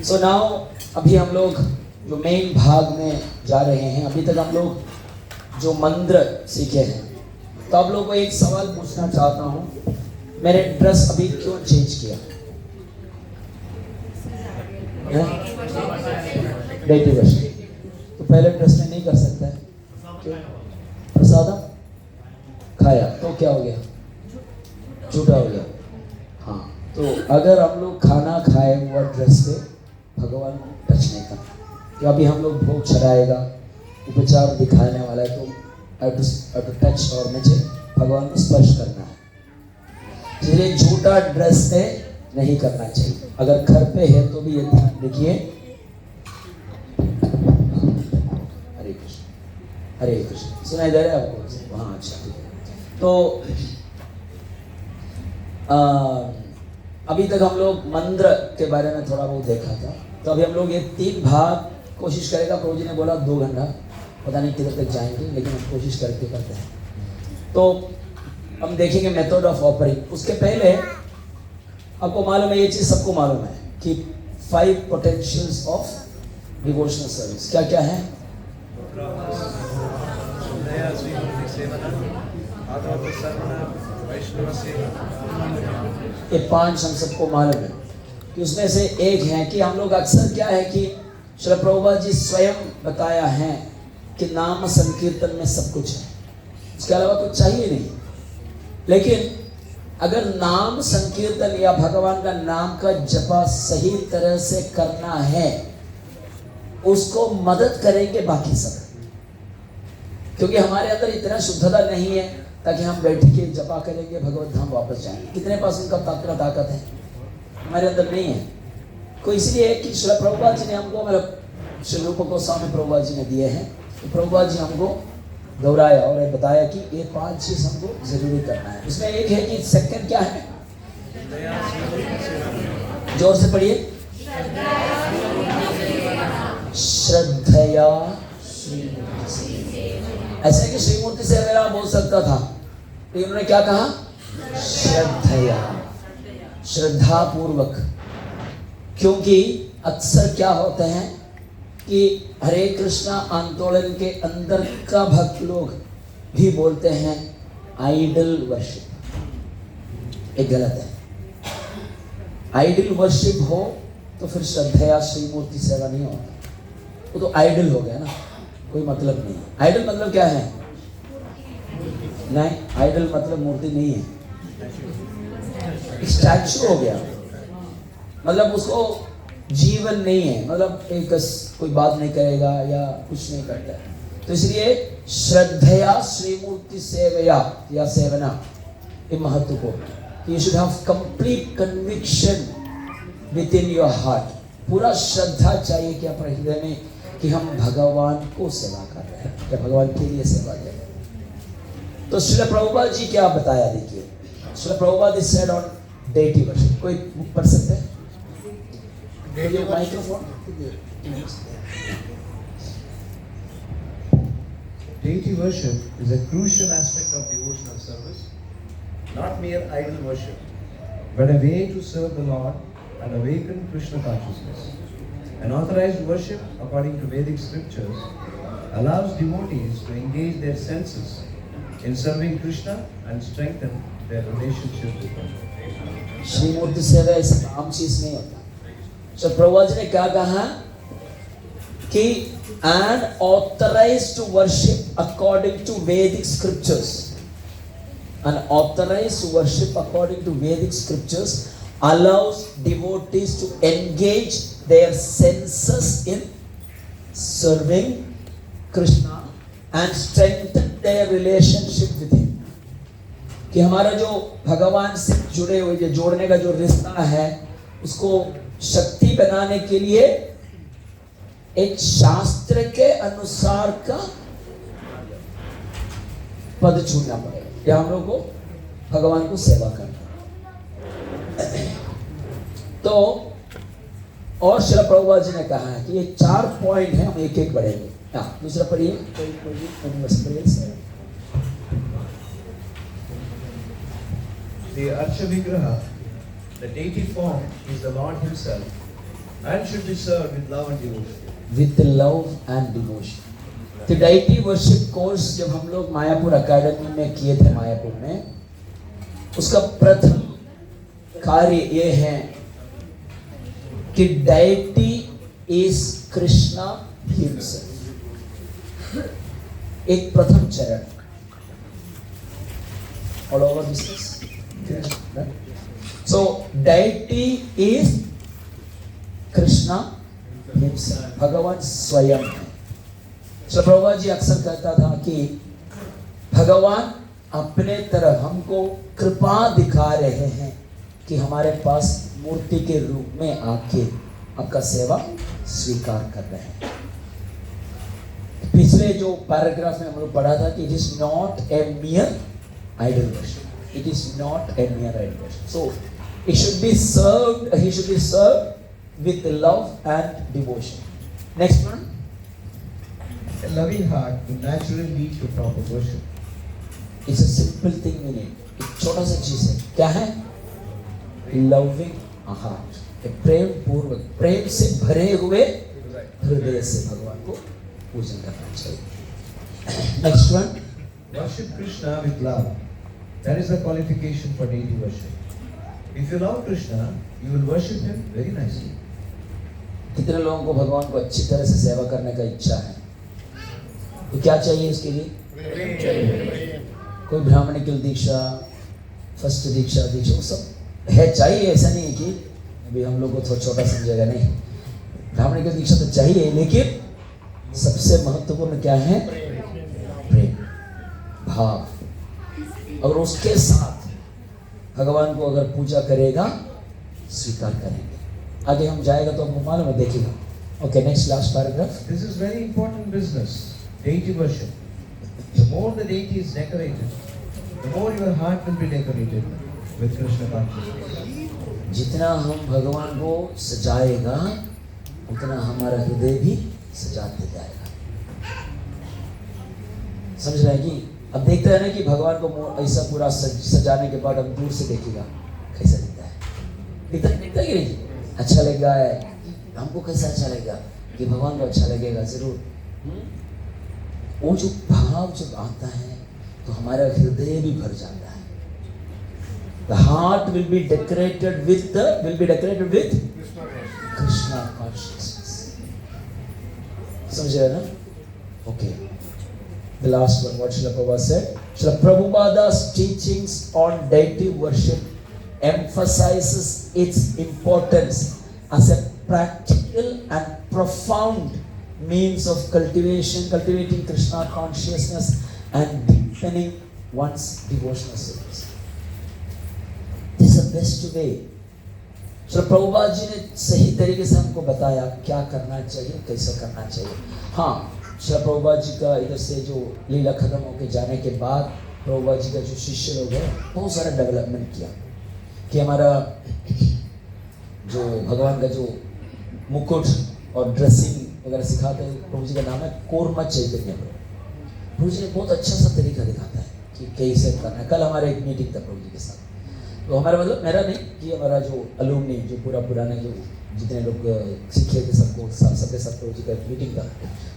So now अभी हम लोग जो मेन भाग में जा रहे हैं, अभी तक हम लोग जो मंत्र सीखे हैं, तो आप लोगों को एक सवाल पूछना चाहता हूँ, मैंने ड्रेस अभी क्यों चेंज किया? डेटी वर्ष तो पहले ड्रेस में नहीं कर सकता है, क्यों? प्रसादम खाया तो क्या हो गया? झूठा हो गया। हाँ, तो अगर हम लोग खाना खाए हुआ ड्रेस पे भगवान को टच नहीं करना, तो अभी हम लोग भोग चढ़ाएगा, उपचार दिखाने वाला है, तो टच और मुझे भगवान को स्पर्श करना है, इसलिए झूठा ड्रेस पे नहीं करना चाहिए। अगर घर पे है तो भी ये ध्यान रखिए। हरे कृष्ण हरे कृष्ण, सुनाई दे रहा है आपको? हाँ, अच्छा ठीक है। तो अभी तक हम लोग मंत्र के बारे में थोड़ा बहुत देखा था, तो अभी हम लोग ये 3 भाग कोशिश करेगा। प्रभु जी ने बोला 2 घंटा, पता नहीं किधर तक जाएंगे, लेकिन हम कोशिश करते हैं। तो हम देखेंगे मेथड ऑफ ऑफरिंग। उसके पहले आपको मालूम है, ये चीज़ सबको मालूम है कि 5 पोटेंशियल्स ऑफ डिवोशनल सर्विस क्या क्या है? ये 5 हम सबको मालूम है कि उसमें से एक है कि हम लोग अक्सर क्या है कि श्री प्रभुपाद जी स्वयं बताया है कि नाम संकीर्तन में सब कुछ है, उसके अलावा कुछ चाहिए नहीं। लेकिन अगर नाम संकीर्तन या भगवान का नाम का जपा सही तरह से करना है, उसको मदद करेंगे बाकी सब, क्योंकि हमारे अंदर इतना शुद्धता नहीं है ताकि हम बैठ के जपा करेंगे भगवत धाम वापस जाएंगे। कितने पास उनका ताकत है? हमारे अंदर नहीं है। कोई इसलिए कि श्री प्रभुपाद जी ने हमको, मतलब श्री रूप गोस्वामी प्रभुपाद जी ने दिए हैं, तो प्रभुपाद जी हमको दोहराया और बताया कि ये 5 चीज हमको जरूरी करना है। उसमें एक है कि सेकंड क्या है? जोर से पढ़िए। श्रद्धया ऐसे कि श्रीमूर्ति से मेरा बोल सकता था, लेकिन उन्होंने क्या कहा? श्रद्धया, श्रद्धा पूर्वक। क्योंकि अक्सर क्या होते हैं कि हरे कृष्णा आंदोलन के अंदर का भक्त लोग भी बोलते हैं आइडल वर्शिप। एक गलत है। आइडल वर्शिप हो तो फिर श्रद्धया श्रीमूर्ति सेवा नहीं होता, वो तो आइडल हो गया ना, कोई मतलब नहीं है। आइडल मतलब क्या है? नहीं, आइडल मतलब मूर्ति नहीं है, स्टैचू हो गया, मतलब उसको जीवन नहीं है, मतलब एक कोई बात नहीं करेगा या कुछ नहीं करता है। तो इसलिए श्रद्धया श्रीमूर्ति सेवया या सेवना ये महत्वपूर्ण। You should have complete conviction with in your heart. पूरा श्रद्धा चाहिए कि अपने हृदय में कि हम भगवान को सेवा कर रहे हैं या भगवान के लिए सेवा कर रहे हैं। तो श्री प्रभुपाद जी क्या बताया, देखिए। Shri Prabhupada is said on deity worship. कोई पढ़ सकते हैं? Microphone. Deity worship is a crucial aspect of devotional service, not mere idol worship, but a way to serve the Lord and awaken Krishna consciousness. An authorized worship, according to Vedic scriptures, allows devotees to engage their senses in serving Krishna and strengthen their relationship with Him. श्रीमूर्ति सेवा ऐसा आम चीज नहीं होता। तो प्रभुपाद जी ने क्या कहा कि an authorized worship according to Vedic scriptures, an authorized worship according to Vedic scriptures allows devotees to engage their senses in serving Krishna and strengthen their relationship with Him. कि हमारा जो भगवान से जुड़े हुए, जो जोड़ने का जो रिश्ता है, उसको शक्ति बनाने के लिए एक शास्त्र के अनुसार का पद चुनना पड़ेगा, या हम लोग को भगवान को सेवा करना। तो और श्री प्रभुपाद जी ने कहा है कि ये 4 पॉइंट है, हम एक एक बढ़ेंगे। दूसरा पढ़िए। The Archa Vigraha, the deity form, is the Lord Himself, and should be served with love and devotion. With love and devotion. तो डाइटी वर्शिप कोर्स जब हम लोग मायापुर एकेडमी में किए थे मायापुर में, उसका प्रथम कार्य ये है कि डाइटी इज कृष्णा हिमसेल्फ. एक प्रथम चरण all over business. So deity is Krishna himself, भगवान स्वयं है. श्री प्रभुपाद जी अक्सर कहता था कि भगवान अपने तरफ हमको कृपा दिखा रहे हैं कि हमारे पास मूर्ति के रूप में आके आपका सेवा स्वीकार कर रहे हैं. पिछले जो पैराग्राफ में हम लोग पढ़ा था कि it is not a mere idol worship. It is not a mere idol worship. So it should be served, he should be served with love and devotion. Next one. A loving heart will naturally lead to proper worship. It's a simple thing we need. एक छोटा सा चीज है. क्या है? Loving a heart. एक प्रेम पूर्वक, प्रेम से भरे हुए हृदय से भगवान को पूजन करना चाहिए. Next one. Worship Krishna with love. That is the qualification for daily worship. If you love Krishna, you will worship him very nicely. कितने लोगों को भगवान को अच्छी तरह से सेवा करने का इच्छा है? तो क्या चाहिए इसके लिए? कोई ब्राह्मणिकल दीक्षा, फर्स्ट दीक्षा, वो सब है, चाहिए. ऐसा नहीं है कि अभी हम लोग को थोड़ा छोटा समझेगा, नहीं. ब्राह्मणिकल दीक्षा तो चाहिए, लेकिन सबसे महत्वपूर्ण क्या है? प्रेम भाव. और उसके साथ भगवान को अगर पूजा करेगा, स्वीकार करेंगे. आगे हम जाएगा तो हमको मालूम है, देखिएगा. Okay, next last paragraph. This is very important business. Deity worship. The more the deity is decorated, the more your heart will be decorated with Krishna consciousness. जितना हम भगवान को सजाएगा, उतना हमारा हृदय भी सजाते जाएगा. समझ रहे हैं कि अब देखते हैं ना कि भगवान को ऐसा पूरा सजाने के बाद हम दूर से देखिएगा कैसा दिखता है. दिखता कि नहीं? अच्छा लगेगा. हमको कैसा अच्छा लगेगा कि भगवान को अच्छा लगेगा जरूर. वो जो भाव जब आता है तो हमारा हृदय भी भर जाता है. The heart will be decorated with Krishna consciousness. समझ रहे ना? Okay. The last one, what Srila Prabhupada said. Srila Prabhupada's teachings on deity worship emphasizes its importance as a practical and profound means of cultivating Krishna consciousness and deepening one's devotional service. This is the best way. Shri Prabhupada ji ने सही तरीके से हमको बताया क्या करना चाहिए, कैसे करना चाहिए. हाँ, श्री प्रभुपाद जी का इधर से जो लीला खत्म होके जाने के बाद प्रभुपाद जी का जो शिष्य लोग हैं, बहुत सारा डेवलपमेंट किया कि हमारा जो भगवान का जो मुकुट और ड्रेसिंग वगैरह सिखाते हैं. प्रभु जी का नाम है कोरमा चैतन्य प्रभु. प्रभु जी ने बहुत अच्छा सा तरीका दिखाता है कि कैसे करना है. कल हमारा एक मीटिंग था प्रभु जी के साथ. तो हमारा मतलब मेरा नहीं कि हमारा जो अलुमनी, जो पूरा पुराने जो जितने लोग सीखे थे सबको सबके साथ प्रभु जी का मीटिंग था.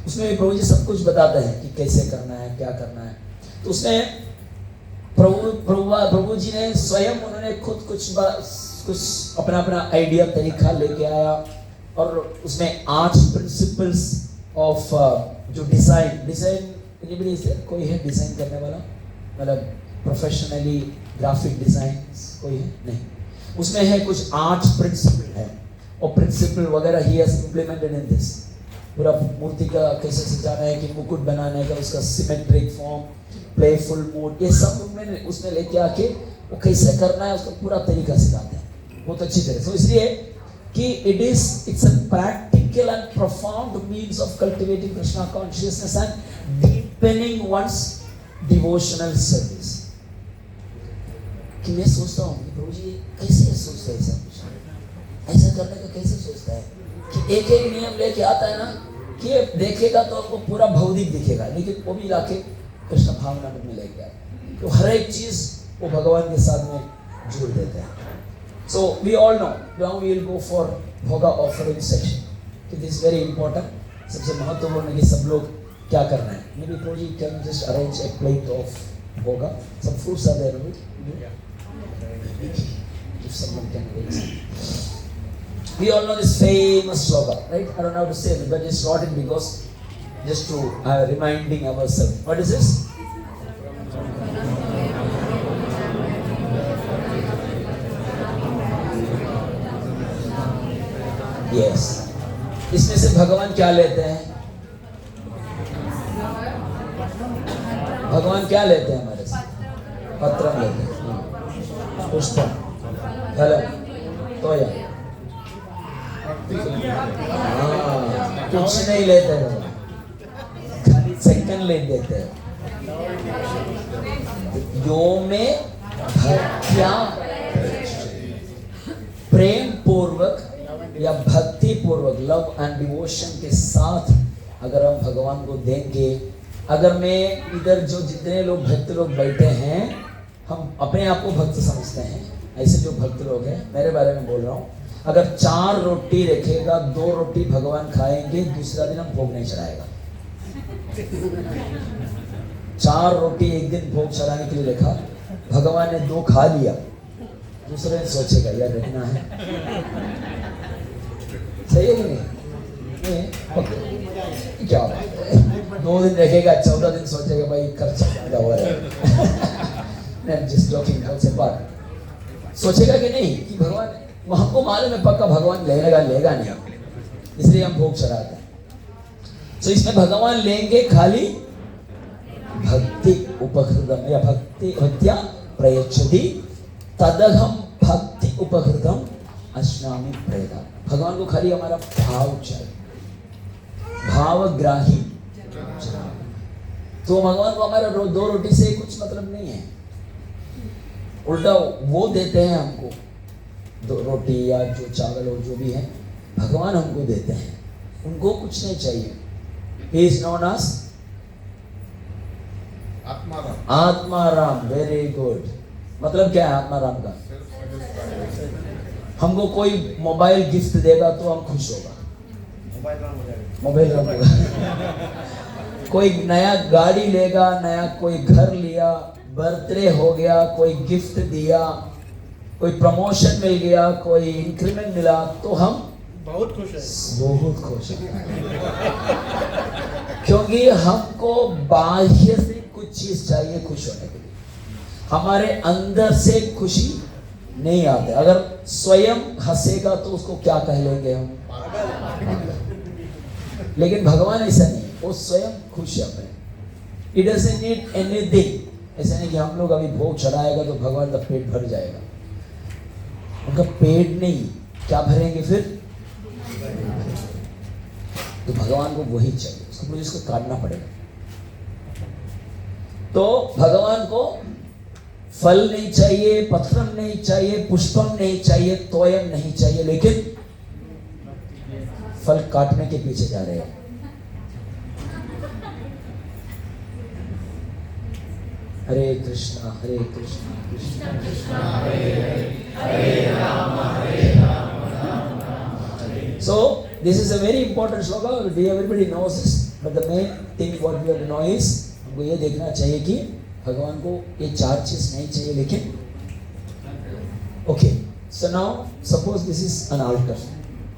उसमें भी प्रभु जी सब कुछ बताते हैं कि कैसे करना है, क्या करना है. तो उसमें प्रभु जी ने स्वयं उन्होंने खुद कुछ अपना आइडिया तरीका लेके आया. और उसमें 8 प्रिंसिपल्स ऑफ जो डिजाइन कोई है डिजाइन करने वाला, मतलब प्रोफेशनली ग्राफिक डिजाइन कोई है नहीं. उसमें है कुछ 8 प्रिंसिपल है और प्रिंसिपल वगैरह he has implemented in this. पूरा मूर्ति का कैसे सजाना है, कि मुकुट बनाने का, उसका सिमेट्रिक फॉर्म, प्लेफुल मूड, ये सब उसमें लेके आके वो कैसे करना है उसका पूरा तरीका सिखाते हैं बहुत अच्छी तरह से. तो इसलिए कि it's a practical and profound means of cultivating Krishna consciousness and deepening one's devotional service. कि मैं सोचता हूँ कि प्रभु जी कैसे सोचता है सब कुछ, ऐसा करने का कैसे सोचता है कि एक एक नियम लेके आता है ना कि देखेगा तो आपको पूरा भौतिक दिखेगा, लेकिन वो भी लाके कृष्ण भावना में लेके आए तो हर एक चीज वो भगवान के साथ में जोड़ देते हैं. So we all know, now we will go for bhoga offering section. It is very important. सबसे महत्वपूर्ण है कि सब लोग क्या करना है. Maybe Prabhuji can just arrange a plate of bhoga. Some fruits are there, right? If someone can arrange. We all know this famous slogan, right? I don't know how to say it, but just wrote it because just to reminding ourselves. What is this? Yes. इसमें से भगवान क्या लेते हैं? भगवान क्या लेते हैं हमारे से? पत्रम लेते हैं, पुष्पम, फलम, तोया। कुछ नहीं लेते भगवान, खाली सेकंड ले देते हैं। यो में भक्त्या प्रेम पूर्वक या भक्ति पूर्वक, लव एंड डिवोशन के साथ अगर हम भगवान को देंगे, अगर मैं इधर जो जितने लोग भक्त लोग बैठे हैं, हम अपने आप को भक्त समझते हैं, ऐसे जो भक्त लोग हैं, मेरे बारे में बोल रहा हूँ, अगर 4 रोटी रखेगा, 2 रोटी भगवान खाएंगे, दूसरा दिन हम भोग नहीं चढ़ाएगा। 4 रोटी एक दिन भोग चढ़ाने के लिए रखा, भगवान ने 2 खा लिया, दूसरे दिन सोचेगा यार रखना है, सही है कि नहीं? क्या बात है, 2 दिन रखेगा, 14 दिन सोचेगा भाई खर्चा ज्यादा हो रहा है, just joking, सोचेगा कि नहीं कि भगवान, हमको मालूम है पक्का भगवान लेगा नहीं, इसलिए हम भोग चढ़ाते हैं। तो इसमें भगवान लेंगे खाली भक्ति उपकृतम या भक्त्या प्रयच्छति तदहम भक्ति उपकृतम अश्नामि प्रेदा। भगवान को खाली हमारा भाव चाहिए, भावग्राही। तो भगवान को हमारा 2 रोटी से कुछ मतलब नहीं है, उल्टा वो देते हैं हमको 2 रोटी या जो चावल और जो भी है, भगवान हमको देते हैं, उनको कुछ नहीं चाहिए। He is known as Atmaram. Very good. मतलब क्या है आत्माराम का? हमको कोई मोबाइल गिफ्ट देगा तो हम खुश होगा, मोबाइल राम होगा। कोई नया गाड़ी लेगा, नया कोई घर लिया, बर्थडे हो गया, कोई गिफ्ट दिया, कोई प्रमोशन मिल गया, कोई इंक्रीमेंट मिला, तो हम बहुत खुश हैं, बहुत खुश हैं। क्योंकि हमको बाह्य से कुछ चीज चाहिए खुश होने के लिए, हमारे अंदर से खुशी नहीं आती। अगर स्वयं हंसेगा तो उसको क्या कह लेंगे हम? लेकिन भगवान ऐसा नहीं, वो स्वयं खुश है अपने। It doesn't need anything. ऐसा नहीं कि हम लोग अभी भोग चढ़ाएगा तो भगवान का पेट भर जाएगा, उनका पेट नहीं, क्या भरेंगे फिर? तो भगवान को वही चाहिए, उसको मुझे इसको काटना पड़ेगा। तो भगवान को फल नहीं चाहिए, पत्रम नहीं चाहिए, पुष्पम नहीं चाहिए, तोयम नहीं चाहिए, लेकिन फल काटने के पीछे जा रहे हैं। हरे कृष्णा कृष्णा कृष्णा हरे हरे, हरे Ram Ram Ram. So this is a very important shloka. Everybody knows this, but the main thing what we have to know is, हमको ये देखना चाहिए कि भगवान को ये 4 चीज नहीं चाहिए, लेकिन okay. So now suppose this is an altar.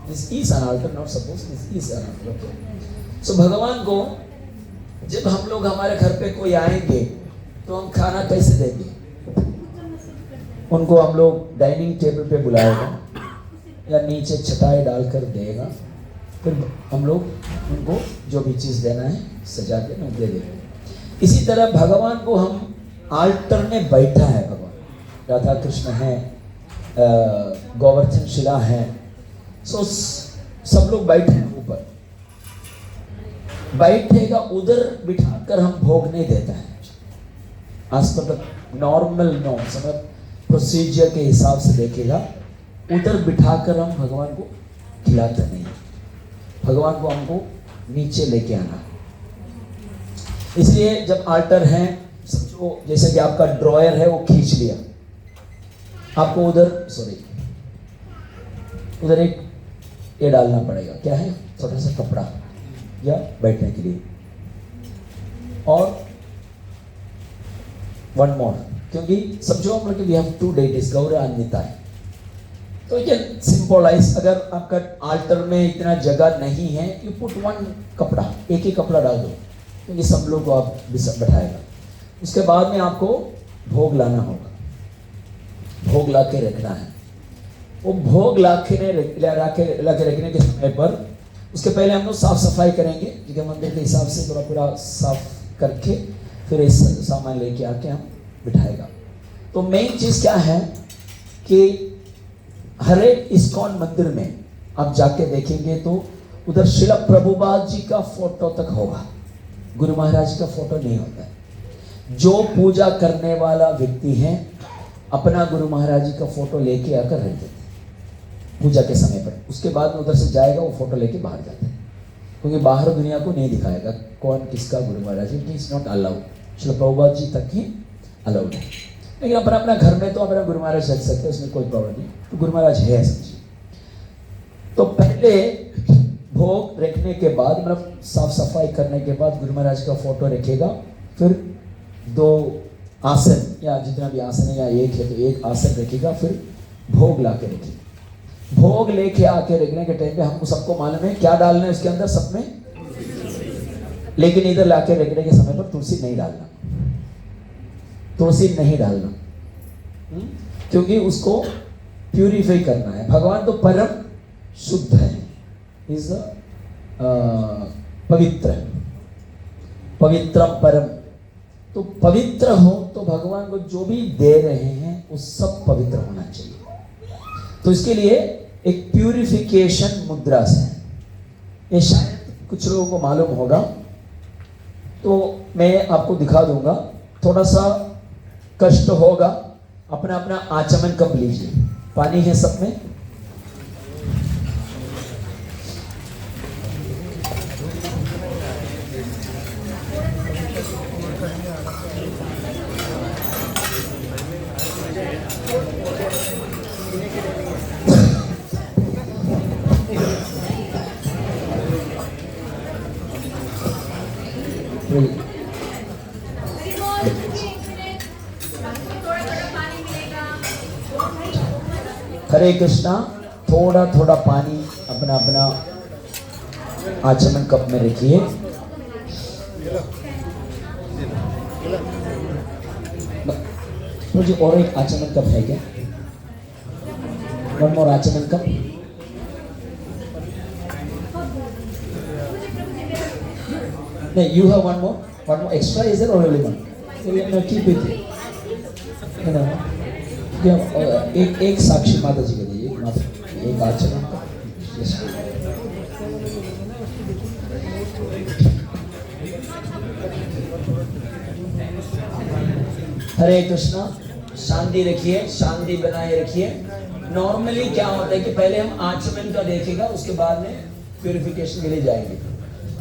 This is an altar, not suppose, this is an altar. Okay. So भगवान को जब हम लोग हमारे घर पे कोई आएंगे तो हम खाना कैसे देंगे? उनको हम लोग डाइनिंग टेबल पे बुलाएगा या नीचे चटाई डालकर देगा, फिर हम लोग उनको जो भी चीज़ देना है सजा के हम दे देंगे। इसी तरह भगवान को हम आल्टर में बैठा है, भगवान राधा कृष्ण है, गोवर्धन शिला है, सो सब लोग बैठे हैं ऊपर, बैठेगा उधर बिठाकर हम भोग नहीं देता है। आज पर नॉर्मल नॉर्म्स मतलब प्रोसीजर के हिसाब से देखेगा, उधर बिठाकर हम भगवान को खिलाते नहीं, भगवान को हमको नीचे लेके आना। इसलिए जब आल्टर है, समझो जैसे कि आपका ड्रॉयर है वो खींच लिया, आपको उधर उधर एक ये डालना पड़ेगा, क्या है, छोटा सा कपड़ा या बैठने के लिए। और वन मोर, क्योंकि समझो हम लोग वी हैव 2 deities, गौर और निताई। तो ये सिंबलाइज, अगर आपका आल्टर में इतना जगह नहीं है, यू पुट 1 कपड़ा, एक ही कपड़ा डाल दो, क्योंकि सब लोग को आप बैठाएगा। उसके बाद में आपको भोग लाना होगा, भोग ला के रखना है। वो भोग ला के रखने के समय पर उसके पहले हम लोग साफ सफाई करेंगे, क्योंकि मंदिर के हिसाब से थोड़ा पूरा साफ करके फिर इस सामान लेके आके हम बिठाएगा। तो मेन चीज क्या है कि हर एक इस्कॉन मंदिर में आप जाके देखेंगे तो उधर श्रील प्रभुपाद जी का फोटो तक होगा, गुरु महाराज का फोटो नहीं होता है। जो पूजा करने वाला व्यक्ति है अपना गुरु महाराज जी का फोटो लेके आकर रख देते पूजा के समय पर। उसके बाद में उधर से जाएगा, वो फोटो लेके बाहर जाते हैं, क्योंकि बाहर दुनिया को नहीं दिखाएगा कौन किसका गुरु महाराज ji, it is not allowed. Srila Prabhupada ji तक ही अलाउड है, लेकिन अपना अपना घर में तो अपना गुरु महाराज रख सकते हैं, उसमें कोई प्रॉब्लम नहीं। तो गुरु महाराज है समझिए। तो पहले भोग रखने के बाद, मतलब साफ सफाई करने के बाद गुरु महाराज का फोटो रखेगा, फिर 2 आसन या जितना भी आसन है, या एक है तो एक आसन रखेगा, फिर भोग ला के रखेगा। भोग लेके आके रखने के टाइम पे हमको सबको मालूम है क्या डालना है उसके अंदर सब में, लेकिन इधर लाके रखने के समय पर तुलसी नहीं डालना, तुलसी नहीं डालना, क्योंकि उसको प्यूरिफाई करना है। भगवान तो परम शुद्ध है, इज पवित्र, पवित्रम परम। तो पवित्र हो तो भगवान को जो भी दे रहे हैं वो सब पवित्र होना चाहिए। तो इसके लिए एक प्यूरिफिकेशन मुद्रा से, ये शायद कुछ लोगों को मालूम होगा, तो मैं आपको दिखा दूंगा। थोड़ा सा कष्ट होगा, अपना अपना आचमन कप लीजिए, पानी है सब में। हरे कृष्णा। थोड़ा थोड़ा पानी अपना अपना आचमन कप में रखिए। मुझे और एक आचमन कप है क्या? वन मोर आचमन कप। नहीं, you have one more extra, is there or only one? So you can keep it. एक साक्षी माता जी के दीजिए, एक आचरण का। हरे कृष्णा। शांति रखिए, शांति बनाए रखिए। नॉर्मली क्या होता है कि पहले हम आचमन का देखेगा, उसके बाद में प्यूरिफिकेशन के लिए जाएंगे।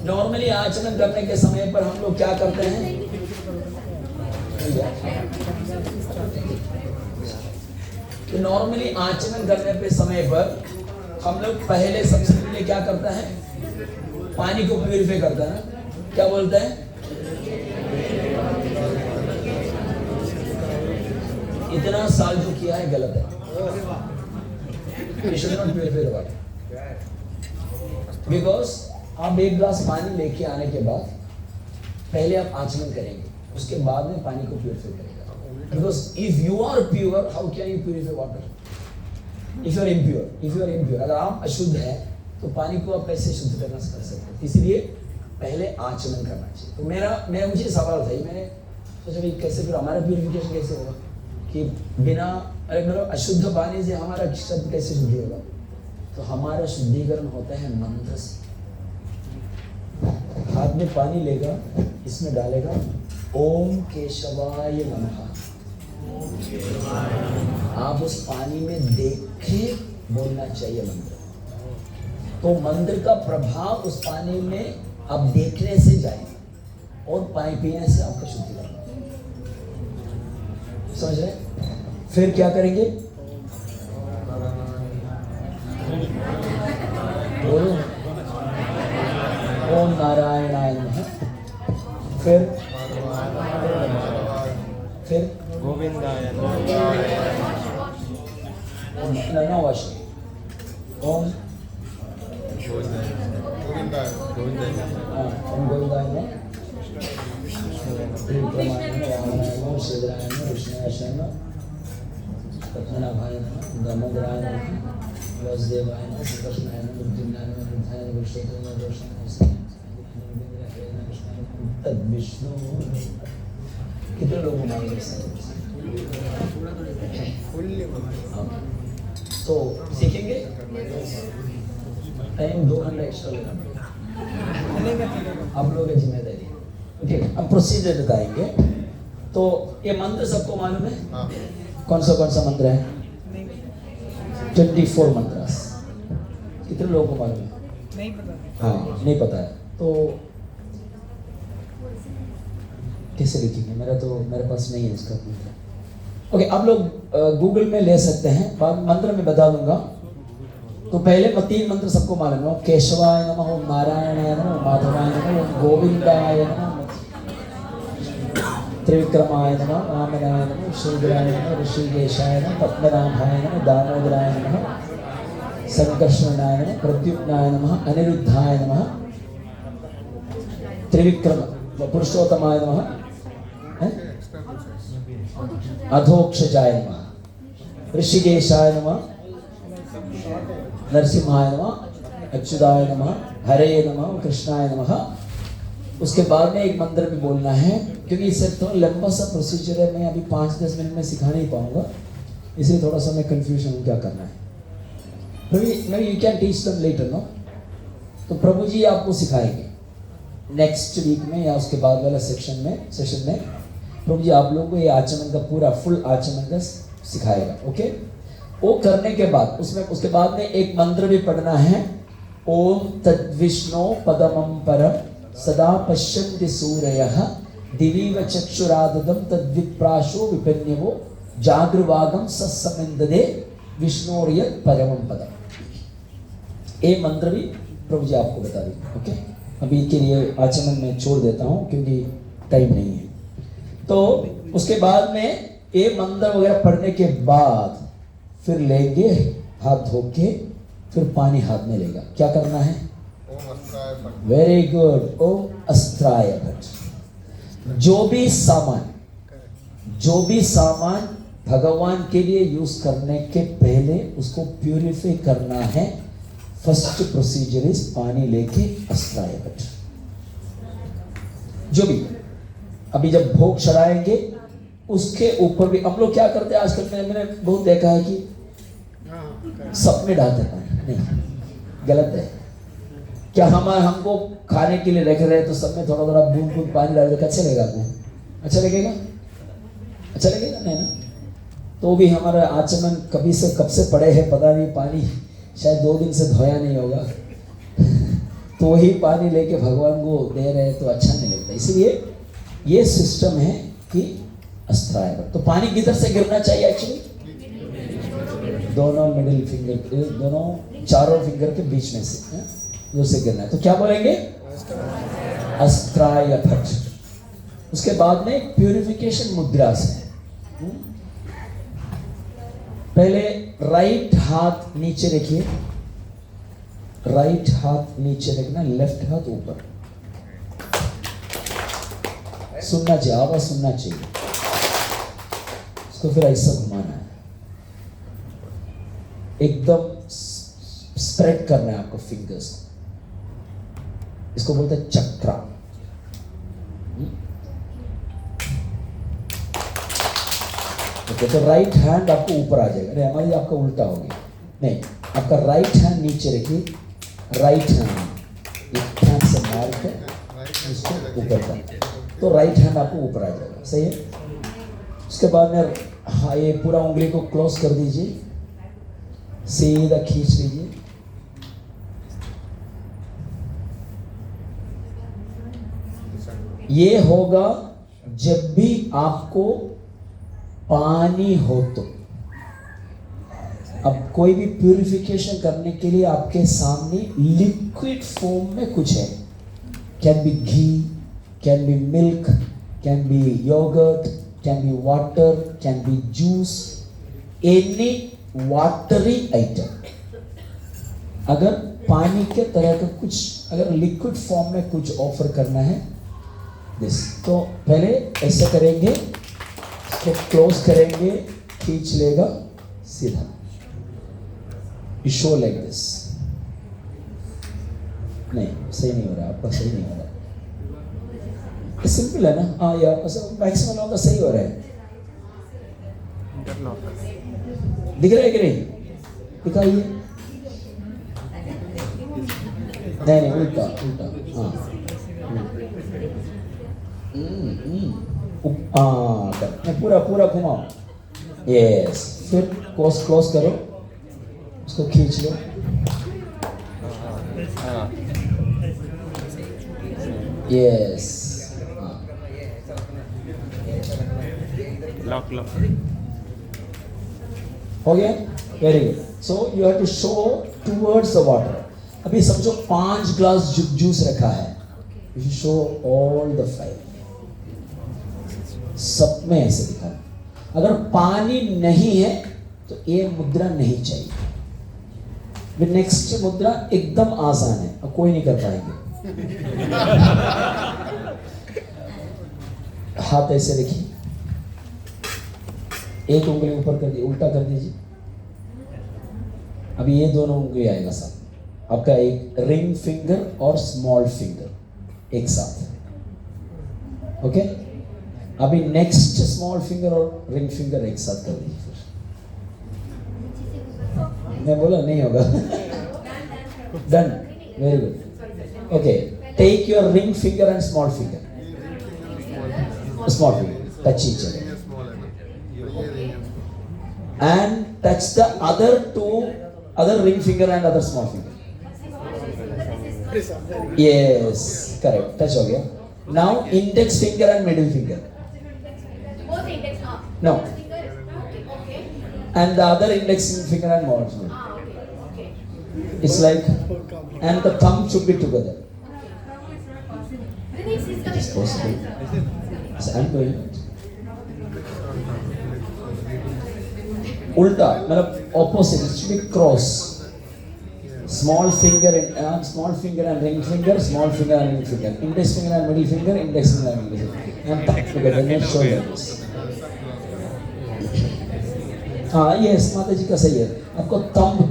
नॉर्मली आचमन करने के समय पर हम लोग क्या करते हैं, तो नॉर्मली आचमन करने पे समय पर हम लोग पहले सबसे पहले क्या करता है, पानी को प्यूरिफाई करता है ना। क्या बोलता है, इतना साल जो किया है गलत है, बिकॉज आप एक गिलास पानी लेके आने के बाद पहले आप आचमन करेंगे, उसके बाद में पानी को प्यूरिफाई करेंगे। Because if you are pure, how can you purify water? If you are impure, अगर आप अशुद्ध हैं तो पानी को आप कैसे शुद्ध करना कर सकते हैं? इसलिए पहले आचमन करना चाहिए। तो मुझे सवाल था, मैंने सोचा कि कैसे फिर हमारा प्यूरिफिकेशन कैसे होगा, कि बिना अशुद्ध पानी से हमारा शब्द कैसे शुद्ध होगा? तो हमारा शुद्धिकरण होता है मंत्र से। हाथ में पानी लेगा, इसमें डालेगा, ओम केशवाय नमः। आप उस पानी में देख के बोलना चाहिए मंत्र। तो मंत्र का प्रभाव उस पानी में आप देखने से जाएगा और पानी पीने से आपका शुद्धिकरण। समझ रहे? फिर क्या करेंगे? बोलो। ओम नारायणाय नमः। फिर गोविंदाय नवाश ओम ओम गोविंदाय नमः। त्रिविक्रमाय नमः, वामनाय नमः, शिवराय नमः, विष्णुयाय नमः, पद्मनाभाय नमः, दामोदराय नमः, वासुदेवाय नमः, कृष्णाय नमः, मृत्युंजयाय नमः, बुद्धाय नमः, पुरुषोत्तमाय नमः, दर्शनाय नमः, तद विष्णु। कितने लोग मांगे तो सीखेंगे। टाइम 2 घंटे एक्स्ट्रा लेना पड़ेगा, आप लोगों की जिम्मेदारी। ओके, अब प्रोसीजर बताएंगे। तो ये मंत्र सबको मालूम है? कौन सा मंत्र है? 24 मंत्रास। कितने लोगों को मालूम है? नहीं पता। हाँ, नहीं पता है तो कैसे लिखेंगे? मेरे पास नहीं है इसका मंत्र। ओके, आप लोग गूगल में ले सकते हैं, मंत्र में बता दूंगा। तो पहले 3 मंत्र सबको मालूम है। केशवाय नमः, ओम नारायणाय नमः, ओम माधवाय नमः, ओम गोविंदाय नमः, त्रिविक्रमाय नमः, वामनाय नमः, शिवराय नमः, ऋषिकेशाय नमः, पद्मनाभाय नमः, दामोदराय नमः, संकर्षणाय नमः, प्रद्युम्नाय नमः, अनिरुद्धाय नमः, त्रिविक्रम पुरुषोत्तमाय नमः, अधोक्षजाय नमः, ऋषिकेशाय नमः, नरसिंहाय नमः, अच्युताय नमः, हरे नमः, कृष्णाय नमः। उसके बाद में एक मंत्र भी बोलना है, क्योंकि इससे थोड़ा लंबा सा प्रोसीजर है। मैं अभी 5-10 मिनट में सिखा नहीं पाऊंगा, इसलिए थोड़ा सा मैं कंफ्यूजन हूँ क्या करना है। Maybe you can teach them later, no? तो प्रभु जी आपको सिखाएंगे नेक्स्ट वीक में या उसके बाद वाला सेशन में प्रभु जी आप लोगों को ये आचमन का पूरा फुल आचमन का सिखाएगा। ओके, वो करने के बाद उसके बाद में एक मंत्र भी पढ़ना है। ओम तद्विष्णु पदमं परम सदा पश्यन्ति सूरयः दिवीव चक्षुराददं तद्विप्राशो विपन्यवो जागृवागं सस्समिन्ददे विष्णोर्यत् परमं पदम्। ये मंत्र भी प्रभु जी आपको बता देंगे। ओके, अभी के लिए आचमन में छोड़ देता हूँ क्योंकि टाइम नहीं है। तो उसके बाद में ये मंत्र वगैरह पढ़ने के बाद फिर लेंगे हाथ धो के, फिर पानी हाथ में लेगा। क्या करना है? वेरी गुड, ओम अस्त्राय भट। जो भी सामान भगवान के लिए यूज करने के पहले उसको प्यूरिफाई करना है। फर्स्ट प्रोसीजर इज पानी लेके अस्त्राय भट। जो भी अभी जब भोग चढ़ाएंगे उसके ऊपर भी हम लोग क्या करते हैं आजकल मैंने बहुत देखा है कि सब में डालते पानी। नहीं, गलत है। क्या हमको खाने के लिए रख रहे हैं तो सब में थोड़ा थोड़ा बूंद पानी डाल के अच्छा लगेगा आपको? अच्छा लगेगा? अच्छा लगेगा नहीं ना? तो भी हमारा आचमन कब से पड़े हैं पता नहीं, पानी शायद 2 दिन से धोया नहीं होगा तो वही पानी लेके भगवान को दे रहे हैं तो अच्छा नहीं लगता। इसलिए ये सिस्टम है कि अस्त्राय भट। तो पानी किधर से गिरना चाहिए एक्चुअली? दोनों मिडिल फिंगर, दोनों चारों फिंगर के बीच में से से गिरना है। तो क्या बोलेंगे? अस्त्राय भट। उसके बाद में प्यूरिफिकेशन मुद्रा से पहले राइट हाथ नीचे रखिए, राइट हाथ नीचे रखना, लेफ्ट हाथ ऊपर। सुनना चाहिए, आवाज सुनना चाहिए। इसको फिर ऐसा घुमाना है, एकदम स्प्रेड करना है आपको फिंगर्स। इसको बोलते हैं चक्रा। ओके, तो राइट हैंड आपको ऊपर आ जाएगा। नहीं, हमारी आपका उल्टा हो गया। नहीं, आपका राइट हैंड नीचे रखिए, राइट हैंड एक हैंड से मार के इसको ऊपर कर, तो राइट हैंड आपको ऊपर आ जाएगा। सही है? उसके बाद में हाँ, ये पूरा उंगली को क्लोज कर दीजिए, सीधा खींच लीजिए। ये होगा जब भी आपको पानी हो तो। अब कोई भी प्यूरिफिकेशन करने के लिए आपके सामने लिक्विड फॉर्म में कुछ है. Can be ghee, can be milk, can be yogurt, can be water, can be juice, any watery item. अगर पानी के तरह का कुछ, अगर लिक्विड फॉर्म में कुछ ऑफर करना है दिस, तो पहले ऐसे करेंगे, इसको क्लोज करेंगे, खींच लेगा सीधा. You show like this. नहीं, सही नहीं हो रहा, आपका सही नहीं हो रहा. सिंपल है ना? हाँ यार, मैक्सिमम लोगों का सही हो रहा है. दिख रहा है कि नहीं? दिखाइए. नहीं, उल्टा उल्टा. हाँ, पूरा पूरा घुमाओ. यस, फिर क्लोज करो, उसको खींच लो. यस, लॉक लॉक हो गया. Very good. So you have to show towards the water. अभी समझो 5 ग्लास जूस रखा है. You show all the 5. सब में ऐसे दिखा. अगर पानी नहीं है तो ये मुद्रा नहीं चाहिए. नेक्स्ट मुद्रा एकदम आसान है, अब कोई नहीं कर पाएंगे. हाथ ऐसे रखिए, एक उंगली ऊपर कर दीजिए, उल्टा कर दीजिए. अभी ये दोनों उंगली आएगा साथ. आपका एक रिंग फिंगर और स्मॉल फिंगर एक साथ. ओके. अभी नेक्स्ट स्मॉल फिंगर और रिंग फिंगर एक साथ कर दीजिए. मैं बोला नहीं होगा. Done. Very good. Okay. Take your ring finger and small finger. Small finger. Touch each other. And touch the other ring finger and other small finger. Yes, correct. Touch हो गया. Now index finger and middle finger. Both index up. No. Okay. And the other index finger and small finger. Okay. It's like, and the thumb should be together. Then it's It is possible. So I'm doing it. उल्टा मतलब opposite. It should be cross. Small finger and ring finger, small finger and ring finger, index finger and middle finger, index finger and middle finger, and tuck together. Then show like this. हाँ, yes, माता जी का सही है. आपको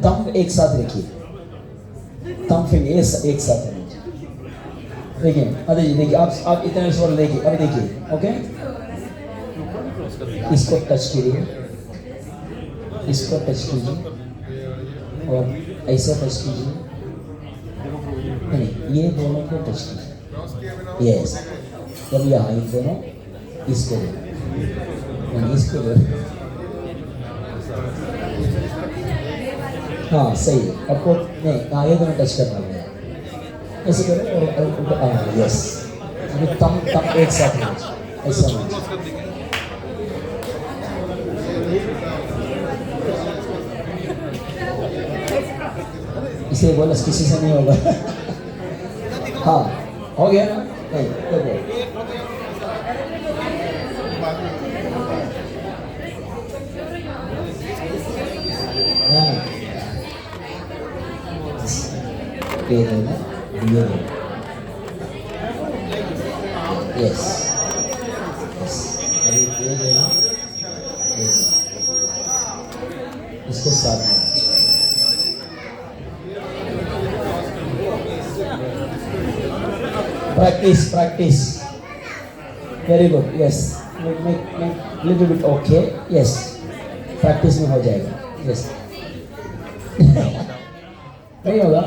thumb एक साथ रखिए. thumb finger एक साथ रखिए. देखिए अरे जी, देखिए आप इतने स्वर देखिए. अब देखिए. ओके. इसको टच कीजिए, इसको टच कीजिए और ऐसा टच कीजिए. नहीं, ये दोनों को टच कीजिए. यस. जब यहाँ इन दोनों इसको इसको हाँ सही है. आपको नहीं, हाँ ये दोनों टच करना है. ऐसे करो और यस. अभी तम एक साथ ऐसा इसे बोला किसी से नहीं होगा. हाँ हो गया ना. नहीं देखो ये देना, ये देना. Yes yes. अभी ये देना, ये देना. इसको साथ में practice. Very good. Yes. Make little bit okay. Yes. Practice में हो जाएगा. Yes. नहीं होगा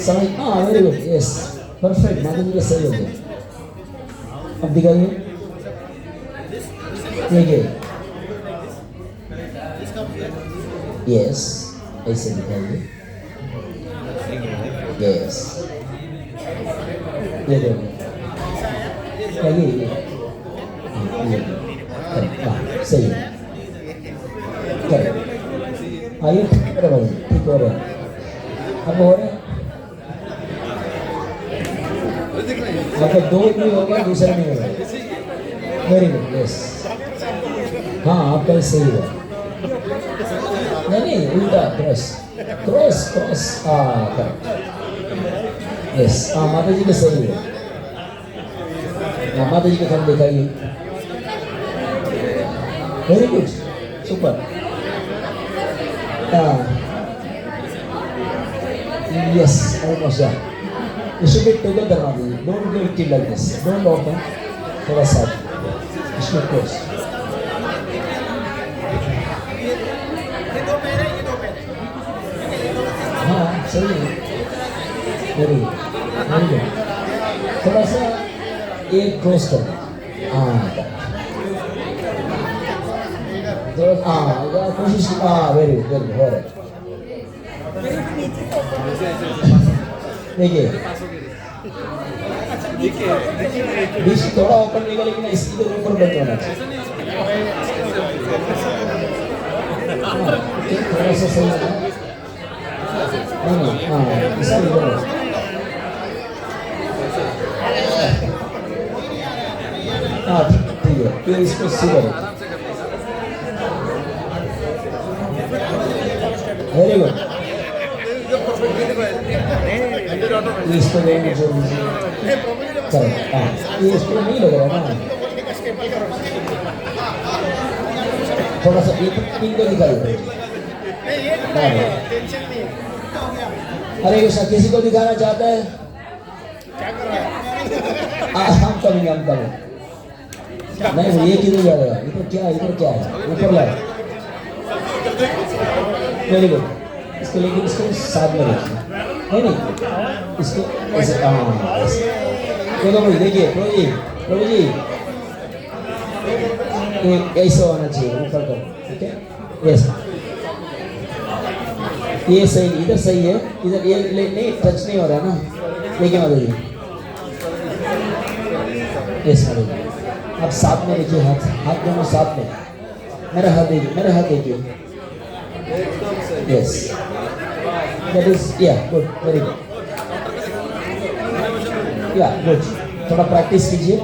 समझ. हाँ very good. Yes perfect. Madhuri का सही हो गया. अब दिखाइए. देखिए. यस ऐसे दिखाइए. यस ये देखो ये करेक्ट. हाँ सही है. करेक्ट. आइए ठीक हो रहे हैं अब हो रहे हैं मतलब दो नहीं हो गया दूसरा नहीं हो गया वेरी गुड यस हाँ आपका सही है नहीं उल्टा क्रॉस क्रॉस क्रॉस यस हाँ माता जी का सही है हाँ माता जी का काम दिखाइए very good super yes almost yeah you should be together now don't do it like this don't open थोड़ा सा you should close हाँ सही है very good थोड़ा सा ये close कर कोशिश वेरी गुड हो रहा है देखिए डिश थोड़ा ओपन निकलेगा लेकिन इसकी तो ऊपर बंद होना चाहिए थोड़ा सा सही है नहीं हाँ इसका इधर हाँ ठीक है फिर इसको सीधा वेरी गुड इसको देंगे जो करेक्ट हाँ ये इसको नहीं लग रहा ना थोड़ा सा इनको दिखाइए हरे कृष्णा किसी को दिखाना चाहता है हम करेंगे नहीं ये किधर जा रहा है इधर क्या है ऊपर ला वेरी गुड इसको लेकिन इसको साथ में रखिए नहीं इसको ऐसे देखो भाई देखिए प्रभु जी ऐसा होना चाहिए ऊपर का ठीक है यस ये सही इधर सही है इधर ये नहीं टच नहीं हो रहा ना देखिए माता जी यस माता जी आप साथ में देखिए हाथ दोनों साथ में मेरा हाथ देखिए yes that is yeah good very good yeah good थोड़ा प्रैक्टिस कीजिए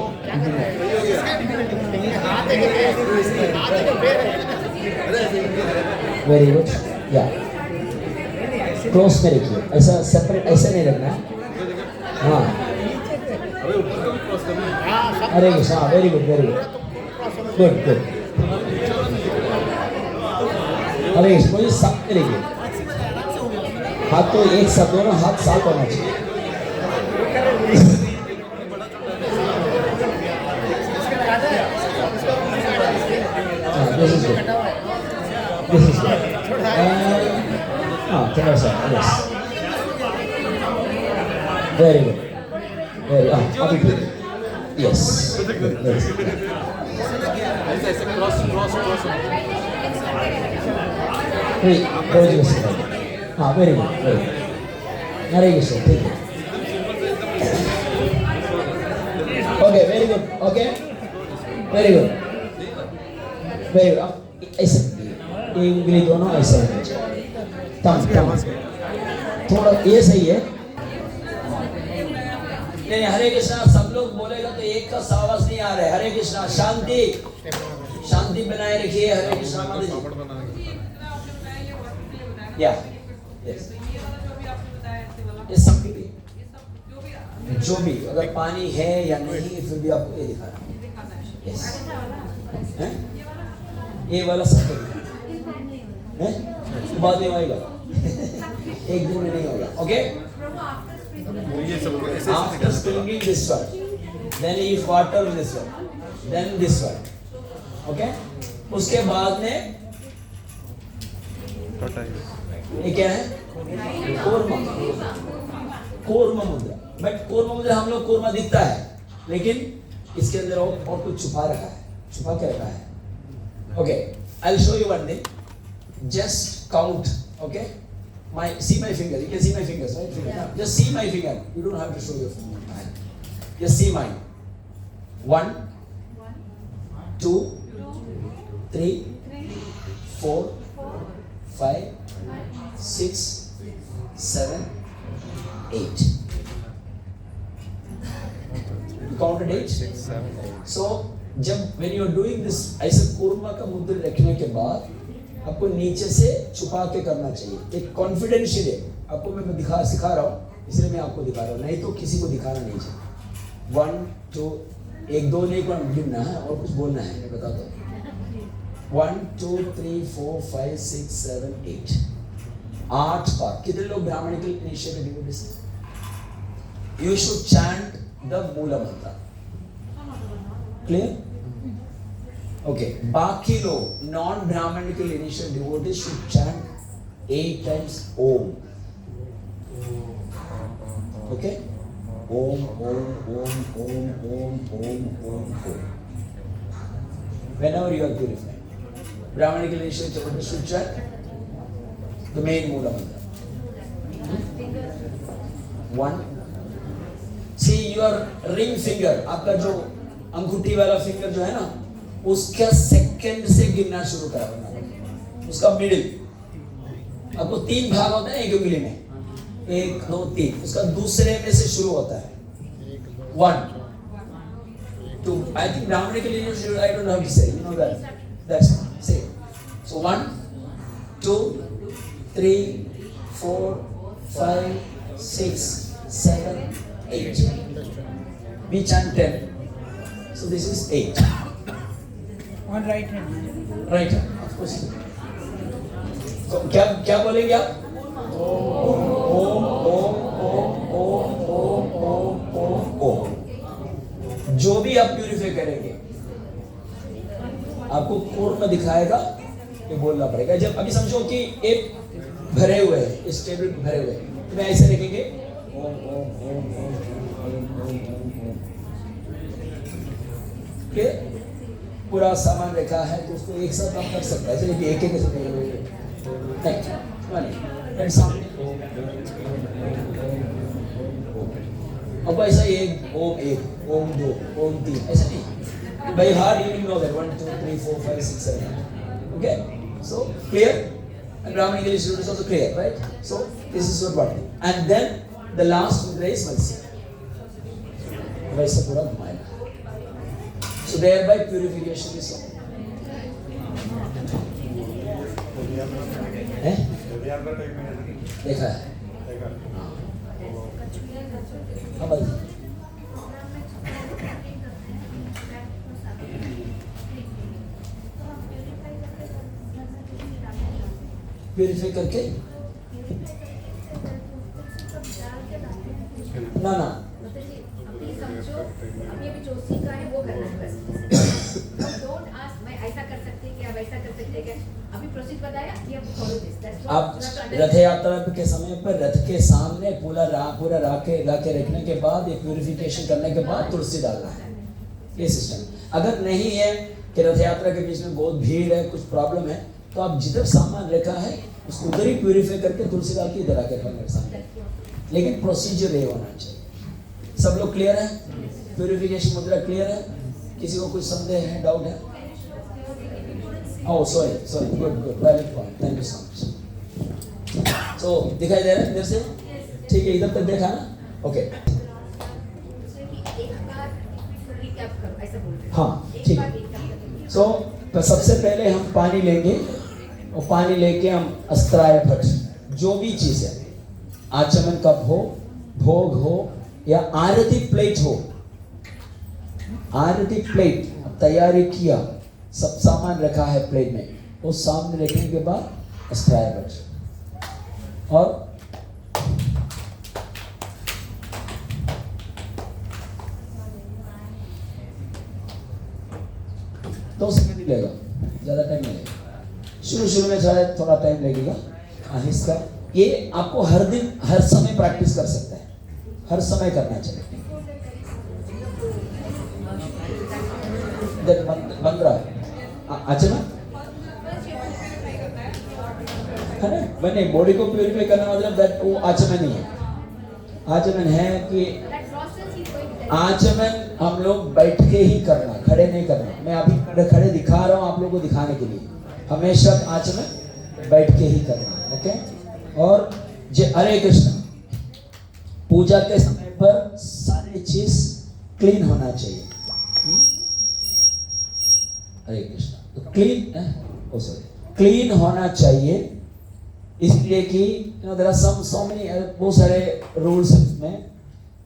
वेरी गुड या क्लोज में रखिए ऐसा सेपरेट ऐसा नहीं रखना हाँ अरे हाँ वेरी गुड गुड अरे इसको साथ में रखिए हाथ तो एक साथ दोनों हाथ साथ होना चाहिए this is good थोड़ा सा yes very good अभी ठीक yes हाँ वेरी गुड हरे कृष्ण ठीक है okay very good okay very good ऐसे ये उंगली दोनों ऐसे होने चाहिए तम थोड़ा ये सही है नहीं हरे कृष्णा सब लोग बोलेगा तो एक का आवाज नहीं आ रहा है हरे कृष्णा शांति बनाए रखिए हरे कृष्णा माता जी या ये सब भी जो भी अगर पानी है या नहीं फिर भी आपको ये दिखाना यस हैं ये वाला सब है बाद में आएगा एक दिन में नहीं होगा okay after sprinkling this one then if water this one then this one okay उसके बाद में ये क्या है कोरमा मुद्रा बट कोरमा मुद्रा हम लोग कोरमा दिखता है लेकिन इसके अंदर और कुछ छुपा के रखा है okay I'll show you one thing just count okay see my finger you can see my fingers right finger. Yeah. Just see my finger you don't have to show your finger just see mine 1 2 3 4 5 6, 7, 8. You counted 8? 6, 7, 8. So जब when you are doing this ऐसे कूर्मा का मुद्रा रखने के बाद आपको नीचे से छुपा के करना चाहिए। एक कॉन्फिडेंशियल है, आपको मैं सिखा रहा हूँ, इसलिए मैं आपको दिखा रहा हूँ, नहीं तो किसी को दिखाना नहीं चाहिए। 1, 2, 1, 2 नहीं गिनना है और कुछ बोलना है, मैं बताता हूँ। 1, 2, 3, 4, 5, 6, 7, 8 8 बार। कितने लोग ब्राह्मण के initiative? You should chant the mula mantra. Clear? Okay, बाकी लोग non brahminical initial devotees should chant 8 times Om. Okay, Om Om Om Om Om Om Om Om. Whenever you are purified, brahmanical initial devotees should chant the main moola mantra. 1. See your ring finger, आपका जो अंगूठी वाला finger जो है ना, उसका सेकंड से गिनना शुरू करना। उसका मिडिल, आपको 3 भाग होते हैं एक उंगली में, 1, 2, 3, उसका दूसरे में से शुरू होता है। 1, 2, I think Brahmanically I don't know how to say, you know that, that's say. So 1, 2, 3, 4, 5, 6, 7, 8. We chant 10. So this is 8. On right hand. Right hand, of course. So क्या बोलेंगे आप? ओम ओम ओम ओम ओम ओम ओम ओम। जो भी आप प्यूरिफाई करेंगे, आपको कोर्ट में दिखाएगा, ये बोलना पड़ेगा। जब अभी समझो कि एक भरे हुए है, इस टेबल पे भरे हुए, तो मैं ऐसे लिखेंगे ओम ओम ओम ओम ओम ओम ओम। पूरा सामान रखा है तो उसको एक साथ आप कर सकते हैं, चलिए एक एक नहीं सामने। अब ऐसा एक ओम 2 ओम 3 ऐसा नहीं, by heart you will know that 1, 2, 3, 4, 5, 6, 7, 8. Okay, so clear? And Brahmanical Institute is also clear, right? So this is what, and then the last mudra is Malsi, वैसा पूरा घुमाएगा। So thereby purification is on. देखा है? हाँ भाई। Purify करके ना अभी समझो, अभी जो सीखा है वो करना है बस। Don't ask, मैं ऐसा कर सकते हैं क्या, वैसा कर सकते हैं क्या? अभी प्रोसीड बताया कि आप follow this. That's what आप you have to understand. रथ यात्रा के समय पर रथ के सामने पूरा ला के रखने के बाद, ये प्यूरिफिकेशन करने के बाद तुलसी डालना है, ये सिस्टम। अगर नहीं है कि रथ यात्रा के बीच में बहुत भीड़ है, कुछ प्रॉब्लम है, तो आप जिधर सामान रखा है उसको उधर ही प्यूरिफाई करके तुलसी डाल के इधर आके रखना मेरे सामने। लेकिन प्रोसीजर ये होना चाहिए। सब लोग क्लियर है? प्यूरिफिकेशन मुद्रा क्लियर है? किसी को कुछ संदेह है, डाउट है? Oh sorry, good, valid point, thank you so much. So दिखाई दे रहा है इधर से? ठीक है, इधर तक देखा ना? ओके, हाँ ठीक है। सो सबसे पहले हम पानी लेंगे और पानी लेके हम अस्त्राय भट, जो भी चीज है, आचमन कप हो, भोग हो या आरती प्लेट हो, आरती प्लेट तैयारी किया, सब सामान रखा है प्लेट में, वो सामने रखने के बाद अस्त्राय भट और दो सेकंड ही लगेगा, ज़्यादा टाइम नहीं लगेगा। शुरू में शायद थोड़ा टाइम लगेगा, आहिस्ता। ये आपको हर दिन हर समय प्रैक्टिस कर सकते हैं, हर समय करना चाहिए। बन रहा है आचमन है ना, मैंने बॉडी को प्यूरिफाई करना मतलब दैट वो आचमन ही है। आचमन है कि आचमन हम लोग बैठ के ही करना, खड़े नहीं करना। मैं अभी खड़े दिखा रहा हूँ आप लोगों को दिखाने के लिए, हमेशा आचमन बैठ के ही करना। ओके, और हरे कृष्ण, पूजा के समय पर सारी चीज क्लीन होना चाहिए। हरे कृष्ण, तो क्लीन होना चाहिए, इसलिए कि देयर आर सो मेनी, बहुत सारे रूल्स में।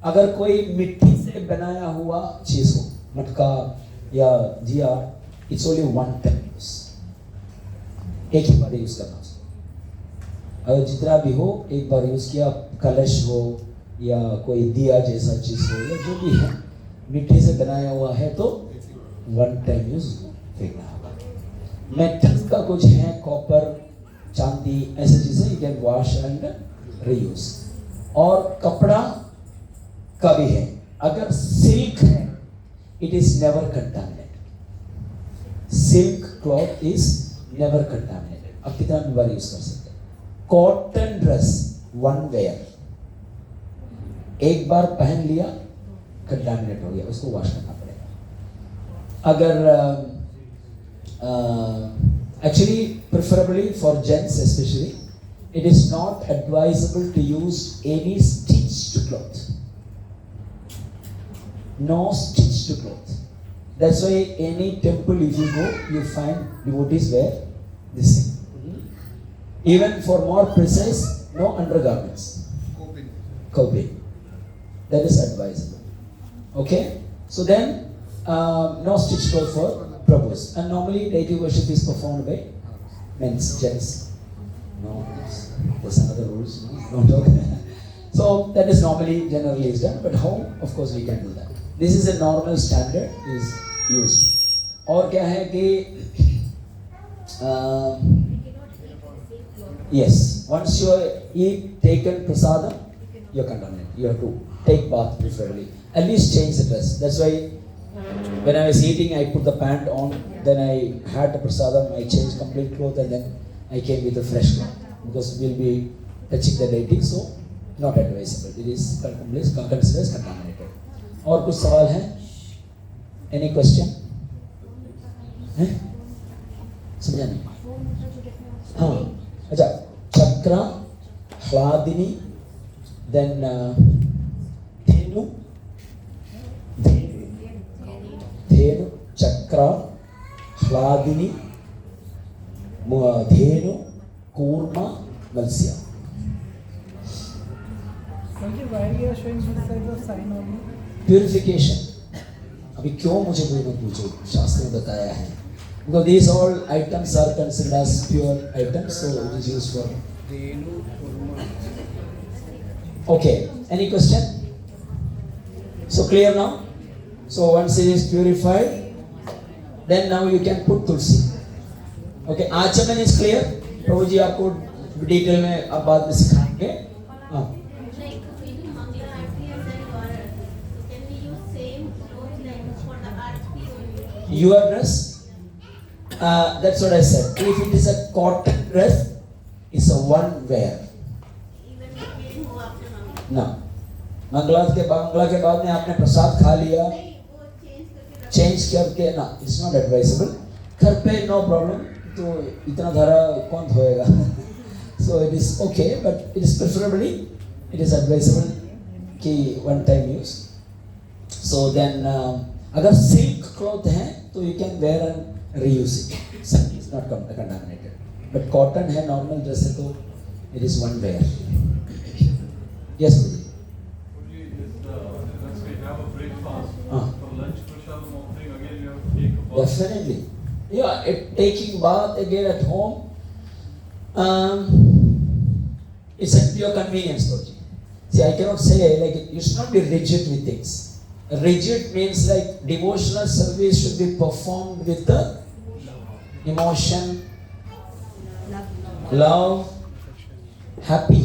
अगर कोई मिट्टी से बनाया हुआ चीज हो, मटका या दिया, it's only one time use, एक ही बार यूज करना उसको। अगर जितना भी हो एक बार यूज किया, कलश हो या कोई दिया जैसा चीज हो या जो भी है मिट्टी से बनाया हुआ है तो वन टाइम यूज फेंकना होगा। मेटल्स का कुछ है, कॉपर, चांदी, ऐसी चीजें you can wash and reuse. और कपड़ा का भी है, अगर सिल्क है it is never contaminated. Silk cloth is never contaminated, आप कितना भी बार यूज कर सकते हैं। कॉटन ड्रेस वन वेयर, एक बार पहन लिया कंटामिनेट हो गया, उसको वॉश करना पड़ेगा। अगर actually preferably for gents especially, it is not advisable to use any stitched cloth. No stitched cloth. That's why any temple if you go, you find devotees wear this thing. Even for more precise, no undergarments. Coping. That is advisable. Okay? So then, no stitched cloth for Prabhus. And normally deity worship is performed by men's, gents. No, there's another rules, no? Don't talk. So that is normally, generally is done, but home, of course, we can do that. This is a normal standard is used. और क्या है कि yes, once you eat taken prasadam, you're contaminated. You have to take bath preferably. At least change the dress. That's why when I was eating, I put the pant on, then I had the prasadam, I changed complete clothes, and then I came with a fresh cloth because we'll be touching the deity, so not advisable. It is considered as contaminated. और कुछ सवाल है? Any question? हैं? समझा नहीं? हाँ, अच्छा, चक्रा, ह्लादिनी, then धेनु, धेनु, चक्र, ह्लादिनी, धेनु, कूर्मा, मत्स्य। Why you are showing this type of sign only? Purification. अभी क्यों मुझे कोई मत पूछो, शास्त्र में बताया है। Because these all items are considered as pure items, so it is used for. Okay. Any question? So clear now? So once it is purified, then now you can put tulsi. Okay, आचमन is clear? प्रभु जी आपको detail में अब बाद में सिखाएंगे। हाँ। Your dress? That's what I said. If it is a cotton dress, it's a one wear. No. Mangla के बाद में आपने प्रसाद खा लिया, चेंज करके ना, इट्स नॉट एडवाइजेबल। घर पे नो प्रॉब्लम, तो इतना धारा कौन धोएगा? So it is okay, but it is preferably it is advisable कि one time use. So then अगर सिल्क क्लॉथ है तो you can wear and reuse it, it's not contaminated. But cotton है, नॉर्मल ड्रेस है, तो it is one wear. Yes गुरुजी। Definitely. Yeah, taking bath again at home, it's at your convenience, Lord. See, I cannot say, like, you should not be rigid with things. Rigid means like devotional service should be performed with the emotion, love, happy.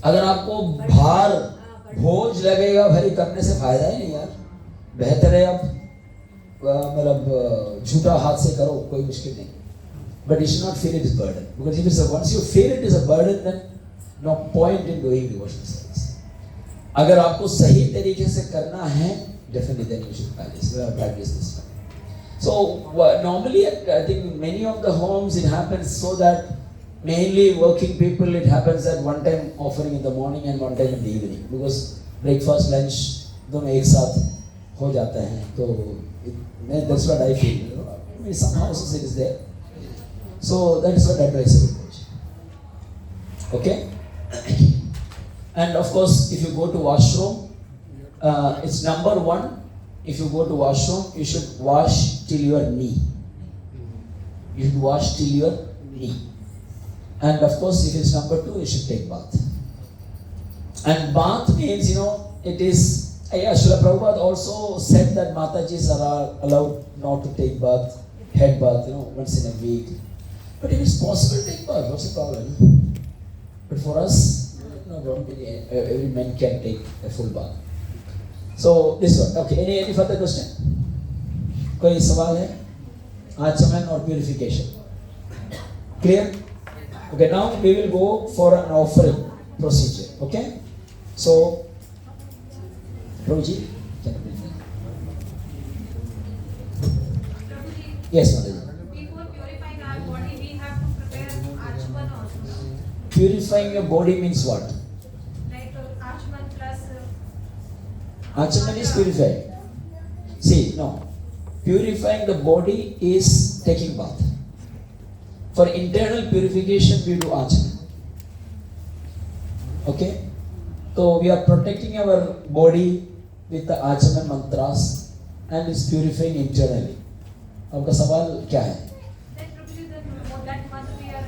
अगर आपको भार भोज लगेगा भाई, करने से फायदा ही नहीं यार। बेहतर है अब मतलब झूठा हाथ से करो, कोई मुश्किल नहीं। But you should not feel it is burden, because if it's once you feel it is a burden, then no point in doing devotional service. अगर आपको सही तरीके से करना है, definitely then you should practice this one. So normally I think many of the homes it happens so that mainly working people, it happens that one time offering in the morning and one time in the evening, because breakfast lunch दोनों एक साथ हो जाते हैं. तो that's what I feel, you know. I mean, some houses it is there, so that is what advice I would give. Okay. And of course, if you go to washroom, it's number one. If you go to washroom, you should wash till your knee. You should wash till your knee. And of course, if it's number two, you should take bath. And bath means, you know, it is. Srila Prabhupada also said that Matajis are allowed not to take bath, head bath, you know, once in a week. But if it's possible to take bath, what's the problem? But for us, no problem. Every man can take a full bath. So this one. Okay. Any further question? कोई सवाल है? आचमन और purification. Clear? Okay. Now we will go for an offering procedure. Okay. So, Prabhuji, can you please? Yes, Mataji. Before purifying our body, we have to prepare Achman also. Purifying your body means what? Like Achman plus. Achman is purifying. See, no. Purifying the body is taking bath. For internal purification, we do Achman. Okay? So we are protecting our body with the Achman mantras and is purifying internally. आपका सवाल क्या है? That month we are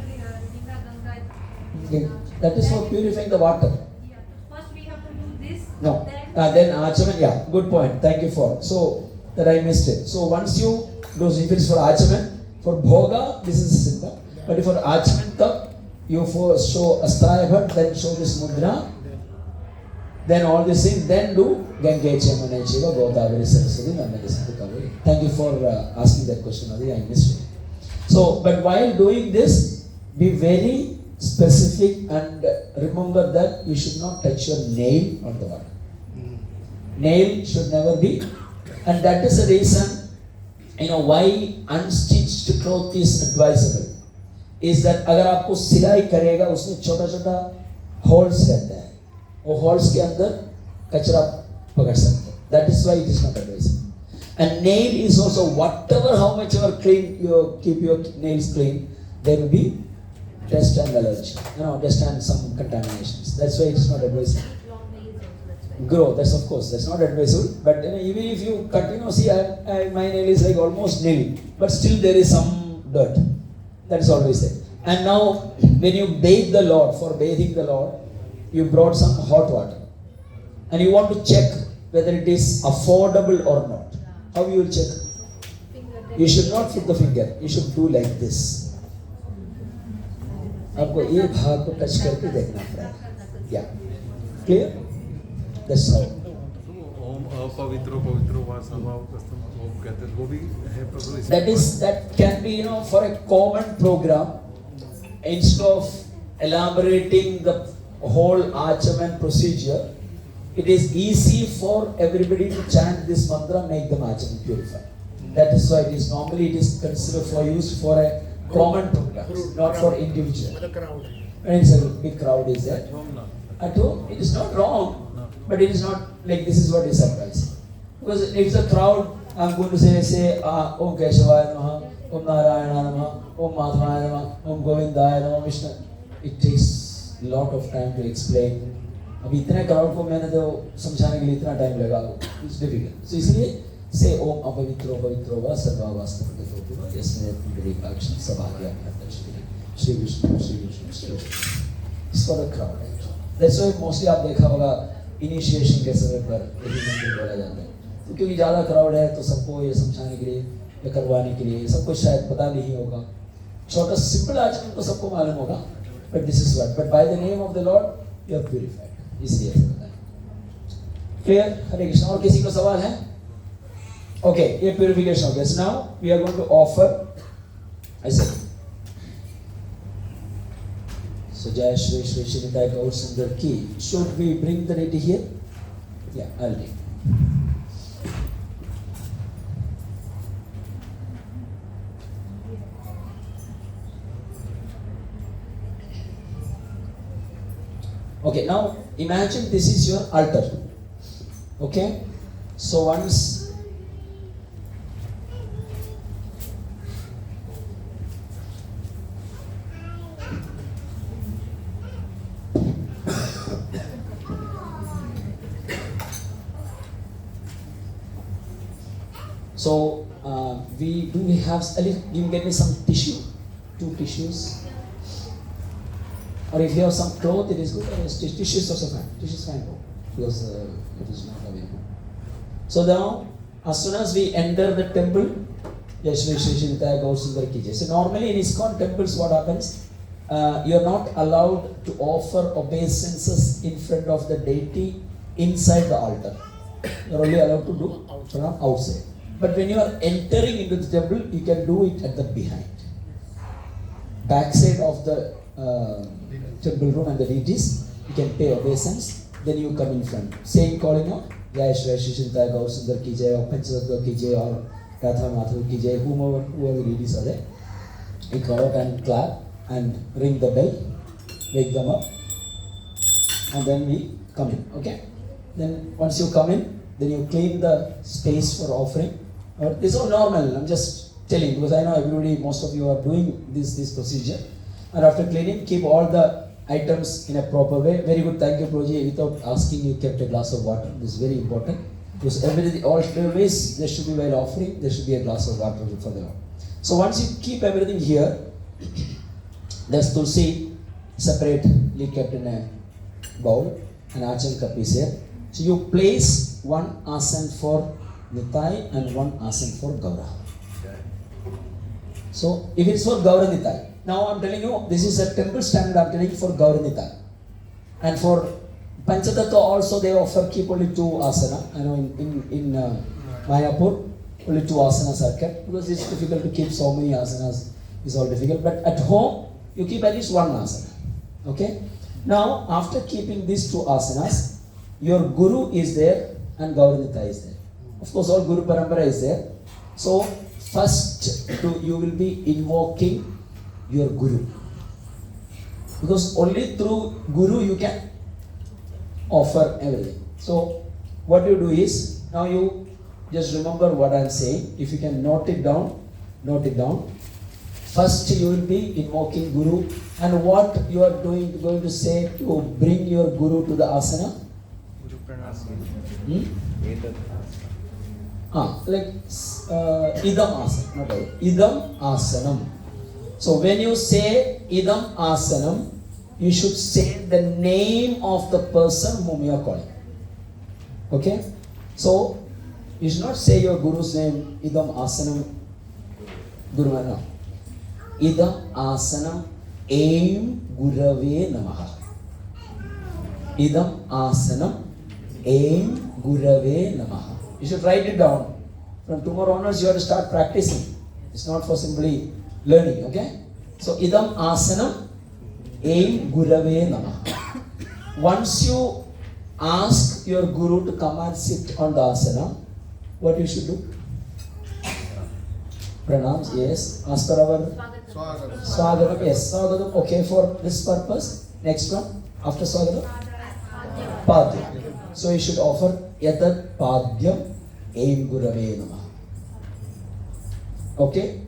Ganga. That is for purifying the water. Yeah. First we have to do this. No. Then Achaman, yeah, good point. Thank you for. So that I missed it. So once you do, if it is for Achaman, for Bhoga, this is simple. But if for Achaman cup, you first show Astraya Bhat, then show this Mudra, then all these things, then do Gange Chamana Chiva Godavari Saraswati Nandana Kaveri. Thank you for asking that question, Adi. I missed it. So, but while doing this, be very specific and remember that you should not touch your nail on the water. Nail should never be, and that is the reason, you know, why unstitched cloth is advisable. Is that अगर आपको सिलाई करेगा उसमें छोटा छोटा holes रहता है, वो holes के अंदर कचरा पकड़ सकते हैं. That is why it is not advisable. And nail is also, whatever how much you are clean, you keep your nails clean, there will be dust and allergy, you know, dust and some contaminations. That's why it is not advisable. Long nails also, that's why. Grow, that's of course, that's not advisable. But you know, even if you cut, you know, see, my nail is like almost nail, but still there is some dirt. That is always there. And now, when you bathe the Lord, for bathing the Lord, you brought some hot water, and you want to check whether it is affordable or not. How you will check? You should not put the finger. You should do like this. आपको ये भाग को touch करके देखना पड़ेगा. Yeah, clear? That's how. ओम अपवित्रो पवित्रो वा सर्वावकस्तम ओम कहते हैं, वो भी है प्रभु. That can be, you know, for a common program, instead of elaborating the whole Achaman procedure, it is easy for everybody to chant this mantra, make them Achaman purified. That is why it is normally it is considered for use for a common program, not for individual. When it's a big crowd is there. At home, it is not wrong, but it is not like this is what is advised. Because if it's a crowd, I'm going to say Om Keshavaya Namaha, Om Narayana Namaha, Om Madhavaya Namaha, Om Govindaya Namaha, Vishnu. It takes a lot of time to explain. अभी इतने crowd को मैंने तो समझाने के लिए इतना time लगा, इट्स डिफिकल्ट. सो इसलिए से ओम अपवित्रो पवित्रो वा सर्वावास्तवतो वा यस्मै पुंडरीकाक्षं सभाग्यामर्तश्री श्री विष्णु श्री विष्णु श्री विष्णु. इस for the crowd. That's why mostly आप देखा होगा इनिशिएशन के समय पर यही मंत्र बोला जाता है. तो क्योंकि ज़्यादा क्राउड है तो सबको ये समझाने के लिए या करवाने के लिए सबको शायद पता नहीं होगा. छोटा सिंपल आचरण तो सबको मालूम होगा, but this is what. But by the name of the lord you are purified. इसलिए ऐसा होता है. क्लियर? हरे कृष्ण. और किसी को सवाल है? ओके, ये प्यूरिफिकेशन हो गया. So now we are going to offer ऐसे. सो जय श्री श्री श्री निताय गौर सुंदर की. Should we bring the ready here? या I will. Okay, now imagine this is your altar. Okay, so once so we have you can get me some tissue, 2 tissues, or if you have some cloth it is good. Tissue is also fine. Tissue is fine because it is not available. So now as soon as we enter the temple, so normally in ISKCON temples what happens, you are not allowed to offer obeisances in front of the deity inside the altar. You are only allowed to do from outside. But when you are entering into the temple, you can do it at the backside of the temple room and the deities. You can pay obeisance, then you come in front. Same calling out, Jai Shri Shishintaya Gaur Sundar Ki Jai, or Panchatattva Ki Jai, or Radha Madhav Ki Jai, whoever deities are there. You call out and clap and ring the bell, wake them up, and then we come in. Okay? Then once you come in, then you clean the space for offering. This is all normal. I'm just telling because I know everybody, most of you are doing this procedure. And after cleaning, keep all the items in a proper way. Very good. Thank you, Proji. Without asking, you kept a glass of water. This is very important because always there should be while offering, there should be a glass of water for the Lord. So once you keep everything here, there's tulsi separately kept in a bowl, and Achan cup is here. So you place one asan for Nitai and one asan for Gaura. So if it's for Gaura Nitai, now I'm telling you, this is a temple standard. I'm telling you for Gaura Nitai. And for Panchatattva also they offer keep only 2 asana. I know in Mayapur only 2 asanas are kept because it's difficult to keep so many asanas. It's all difficult. But at home you keep at least 1 asana. Okay. Now after keeping these 2 asanas, your Guru is there and Gauranita is there. Of course, all Guru Parampara is there. So, first you will be invoking your Guru. Because only through Guru you can offer everything. So, what you do is, now you just remember what I am saying. If you can note it down, note it down. First you will be invoking Guru. And what you are going to say to bring your Guru to the asana? Like idam asanam, not idam asanam. So when you say idam asanam, you should say the name of the person whom you are calling. Okay? So you should not say your Guru's name, idam asanam, Guru. No. Idam asanam aim Gurave namaha. Idam asanam aim Gurave namaha. You should write it down. From tomorrow onwards you have to start practicing. It's not for simply learning, okay? So idam asanam aim Gurave namaha. Once you ask your Guru to come and sit on the asana, what you should do? Pranams, yes. As per our Swagatam, yes. Swagatam, okay for this purpose. Next one, after Swagatam? Padhyam. So you should offer Yatat Padhyam Aim Gurave Namaha. Okay?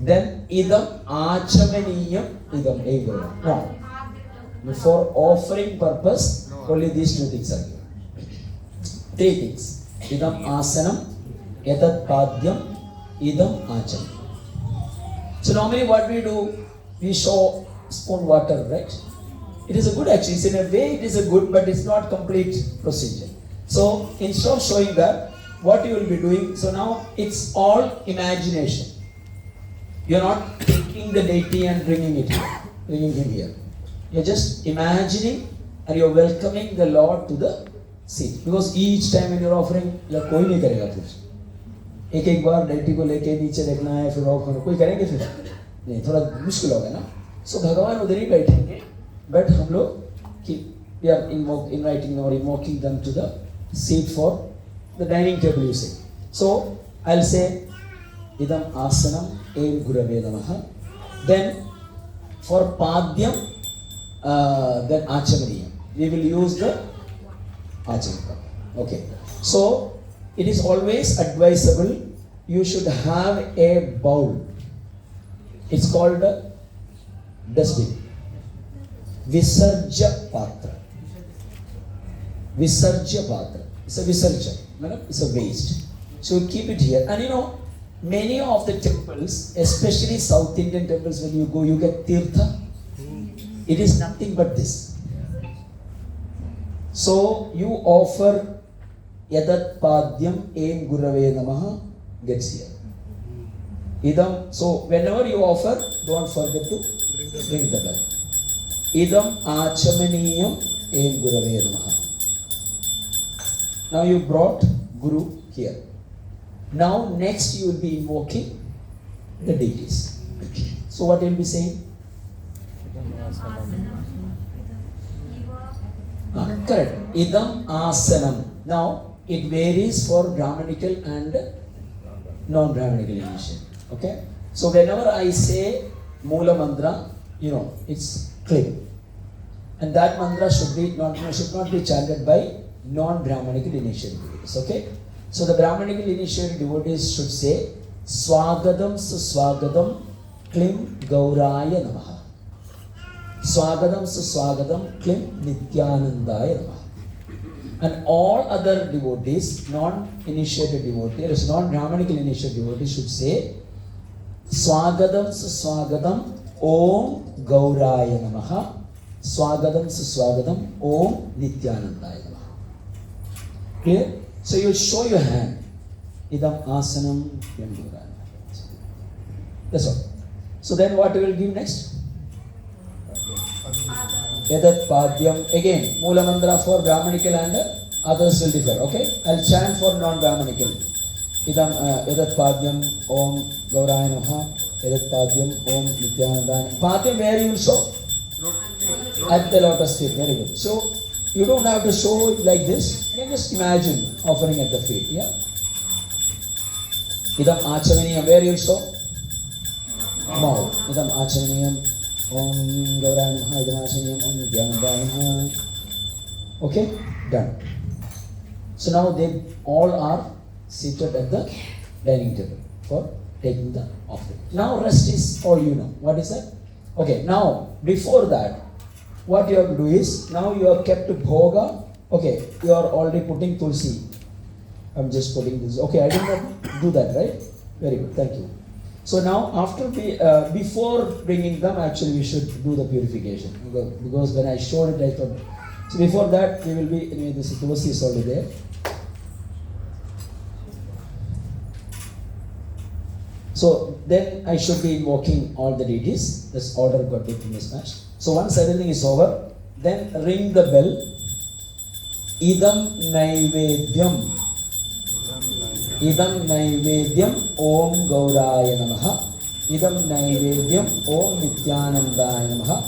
Then Idam Achamaniyam Idam Aim Gurave. No. For offering purpose, only these 2 things are given. 3 things. Idam Asanam, Yatat Padhyam, Idam Acham. So normally what we do, we show spoon water, right? It is a good actually. In a way it is a good, but it's not complete procedure. So instead of showing that, what you will be doing, so now it's all imagination. You're not taking the deity and bringing him here. You're just imagining and you're welcoming the Lord to the seat. Because each time when you're offering, कोई नहीं करेगा फिर. एक बार deity को लेके नीचे देखना है फिर ऑफ करना कोई करेंगे फिर नहीं थोड़ा मुश्किल होगा ना सो भगवान उधर ही बैठेंगे बट हम लोग we are inviting or invoking them to the seat for the dining table you say. So I'll say idam asanam aim Gurave namaha. Then for Padhyam then Achamaniyam. we will use the Acham cup. Okay. So it is always advisable you should have a bowl. It's called a dustbin. Visarja Patra. Visarja Patra. It's a Visarja. It's a waste. So you keep it here. And you know, many of the temples, especially South Indian temples, when you go, you get tirtha. It is nothing but this. So you offer Yadat Padyam Em Gurave Namaha gets here. Idam, so whenever you offer, don't forget to bring the bell. Idam Achamaniyam Em Gurave Namaha. Now you brought Guru here. Now next you will be invoking the deities. So what you will be saying? Correct. Idam Asanam. Now it varies for Brahmanical and non-Brahmanical initiation. Okay? So whenever I say Mula Mantra, you know, it's clear. And that mantra should not be chanted by non-Brahmanical initiated devotees. Okay? So the Brahmanical initiated devotees should say Swagadam Suswagadam Klim Gauraya Namaha. Swagadam Suswagadam Klim Nityanandaya Namaha. And all other devotees, non-initiated devotees, non-Brahmanical initiated devotees should say Swagadam Suswagadam Om Gauraya Namaha. Swagadam Suswagadam Om Nityanandaya Namaha. Clear? So you show your hand. Idam Asanam Yam Gauraya. That's all. So then what we will give next? Yadat Padyam. Again, Mula Mantra for Brahmanical and others will differ. Okay? I'll chant for non-Brahmanical. Idam Yadat Padyam Om Gauraya Namaha. Yadat Padyam Om Nityanandaya. Padyam where you will show? At the lotus feet. Very good. So you don't have to show it like this. You can just imagine offering at the feet. Yeah? Idam Achamaniyam. Where you will show? Mouth. Idam Achamaniyam. Om Gauraya Namaha. Idam Achamaniyam. Om Nityanandaya Namaha. Okay? Done. So now they all are seated at the dining table for taking the offering. Now rest is all you know. What is that? Okay, now before that, what you have to do is, now you have kept bhoga. Okay, you are already putting tulsi. I'm just putting this. Okay, I did not do that, right? Very good, thank you. So now before bringing them, actually we should do the purification. Because when I showed it, I thought, so before that, we will be, anyway, this tulsi is already there. So then I should be invoking all the deities. This order got bit mismatched. So once everything is over, then ring the bell. Idam Naivedyam. Idam Naivedyam Om Gauraya Namaha. Idam Naivedyam Om Nityanandaya Namaha.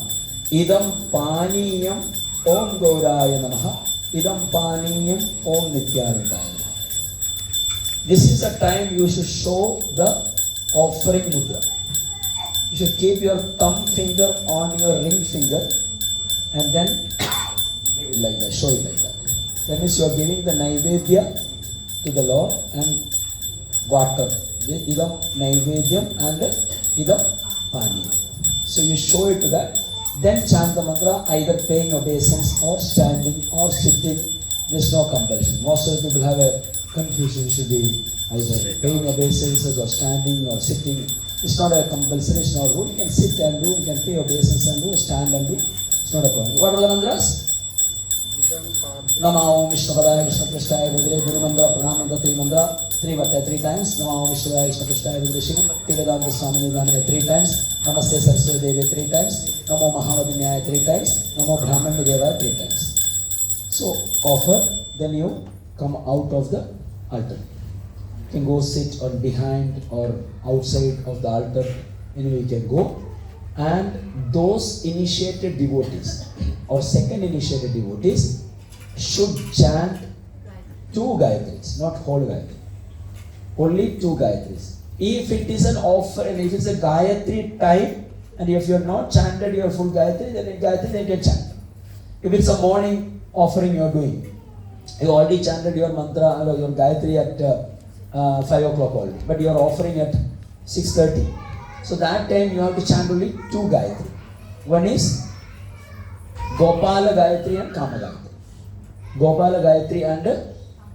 Idam Paniyam Om Gauraya Namaha. Idam Paniyam Om Nityanandaya Namaha. This is the time you should show the offering mudra. You should keep your thumb finger on your ring finger and then give it like that, show it like that. That means you are giving the Naivedya to the Lord and water. Idam Naivedyam and Idam Pani. So you show it to that. Then chant the mantra, either paying obeisance or standing or sitting. There is no compulsion. Most of the people have a confusion. It should be either paying obeisances or standing or sitting. It's not a compulsory, it's not a rule. You can sit and do, you can pay obeisance and do, stand and do. It's not a problem. What are the mantras? Nama Om Vishnu Padaya Vishnu Krishtaya Budre Guru Mantra Pranam Mantra 3 mantra 3 times. Nama Om Vishnu Padaya Vishnu Krishtaya Budre Shivam Bhaktivedanta Swami Nidhamaya 3 times. Namaste Saraswati Devi 3 times. Namo Mahavadinyaya 3 times. Namo Brahmanya Devaya 3 times. So offer, then you come out of the altar. You can go sit on behind or outside of the altar. Anyway, you can go. And those initiated devotees or second initiated devotees should chant 2 Gayatris, not whole Gayatri. Only 2 Gayatris. If it is an offer and if it's a Gayatri type, and if you have not chanted your full Gayatri, then in Gayatri they can chant. If it's a morning offering you are doing, you already chanted your mantra or your Gayatri at 5 o'clock already, but you are offering at 6:30. So that time you have to chant only 2 Gayatri. One is Gopala Gayatri and Kama Gayatri. Gopala Gayatri and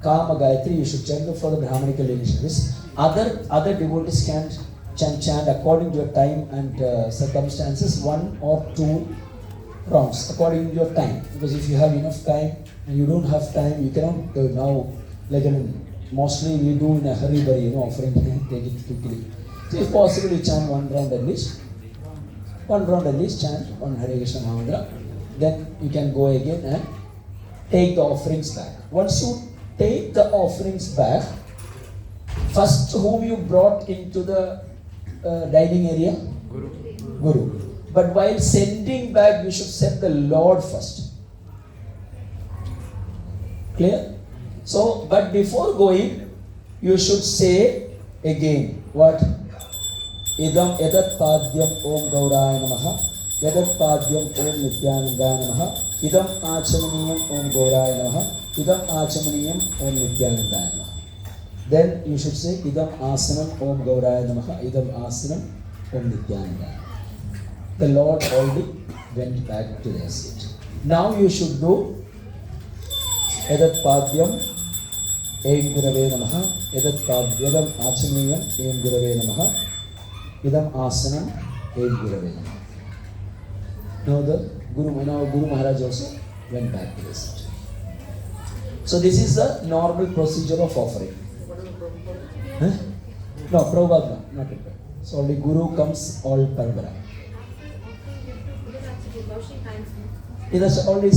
Kama Gayatri you should chant for the Brahmanical initiatives. Other devotees can chant according to your time and circumstances, 1 or 2 rounds according to your time. Because if you have enough time and you don't have time, you cannot now, like mostly we do in a hurry, offering, take it quickly. So if possible, you chant 1 round at least. 1 round at least, chant 1 Hare Krishna Mahamantra. Then you can go again and take the offerings back. Once you take the offerings back, first whom you brought into the dining area? Guru. But while sending back, you should send the Lord first. Clear? So, but before going, you should say again, what? Idam edat padyam om gauraya namaha, edat padyam om nityanandaya namaha, idam achamaniyam om gauraya namaha, idam achamaniyam om nityanandaya namaha. Then you should say idam asanam om gauraya namaha, idam asanam om nityanandaya. The Lord already went back to their seat. Now you should do edat padyam Em Gurave Namaha, Edat Padyam Achaniyam Em Gurave Namaha, Idam Asanam Em Gurave Namaha. Now the Guru Maharaj also went back to the seat. So this is the normal procedure of offering. Huh? No, Prabhupada not required. So only Guru comes all Parvara. It is already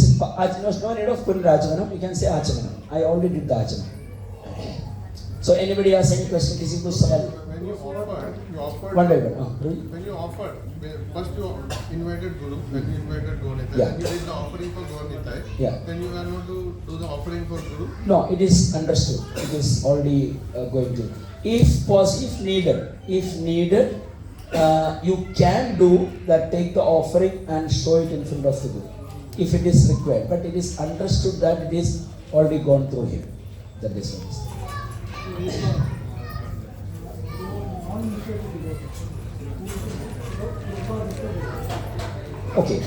no need of putting Rajavanam, you can say Achavanam. I already did the Achavanam. So anybody has any question? Kisi ko sawal? When you offered. One by one. When you offered, first you invited Guru, then you invited Gaurnitai. Yeah. You did the offering for Gaurnitai. Yeah. Then you are not to do the offering for Guru. No, it is understood. It is already going to. If needed, you can do that. Take the offering and show it in front of the Guru, if it is required. But it is understood that it is already gone through him. That is what it is. Okay.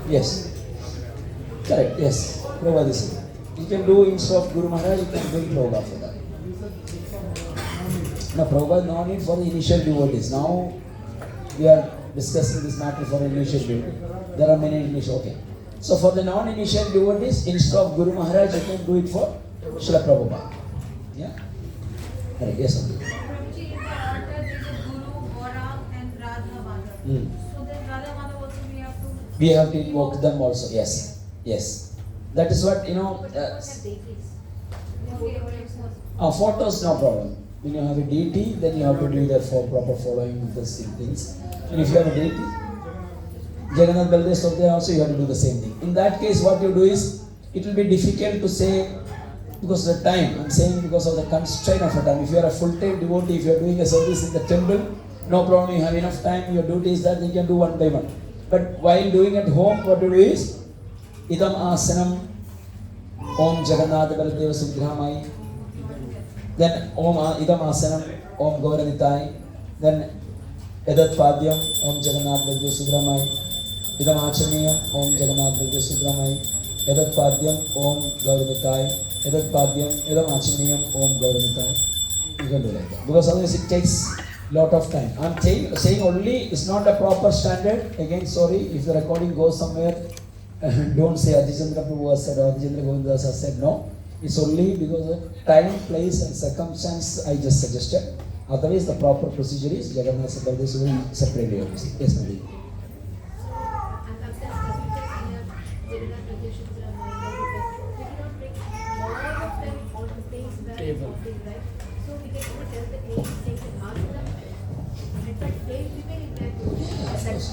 Yes. Correct. Yes. Prabhupada is it. You can do instead of Guru Maharaj, you can do Prabhupada for that. Now Prabhupada, no need for the initial devotees. Now we are discussing this matter for initial devotees. There are many initial. Okay. So for the non-initial devotees, instead of Guru Maharaj, you can do it for Srila Prabhupada. Yeah. Right. Yes. Okay. Prabhuji, in the altar there is Guru, Gaurang and Radha Madhav. So then Radha Madhav also We have to invoke them also. Yes. Yes. That is what photos, no problem. When you have a deity, then you have to do the proper following of the same things. And if you have a deity, Jagannath Baldev Stotram also you have to do the same thing. In that case, what you do is, it will be difficult to say because of the time. I'm saying because of the constraint of the time. If you are a full-time devotee, if you are doing a service in the temple, no problem. You have enough time. Your duty is that you can do one by one. But while doing at home, what you do is, Idam Asanam Om Jagannath Baldev Subhramai. Then Idam Asanam Om Gauranitai. Then Edat Padyam Om Jagannath Baldev Subhramai. Idam Achaniyam Om Jagannath Baldev Subhramai. Edat Padyam Om Gauranitai. Edat Padyam Idam Achaniyam Om Gauranitai. You can do like that. Because otherwise it takes lot of time. I'm saying only it's not a proper standard. Again, sorry, if the recording goes somewhere, don't say Adichandra Prabhu has said or Adichandra Govindas has said. No. It's only because of time, place and circumstance I just suggested. Otherwise the proper procedure is Jagannath Baldev will separately. Yes, Madhi.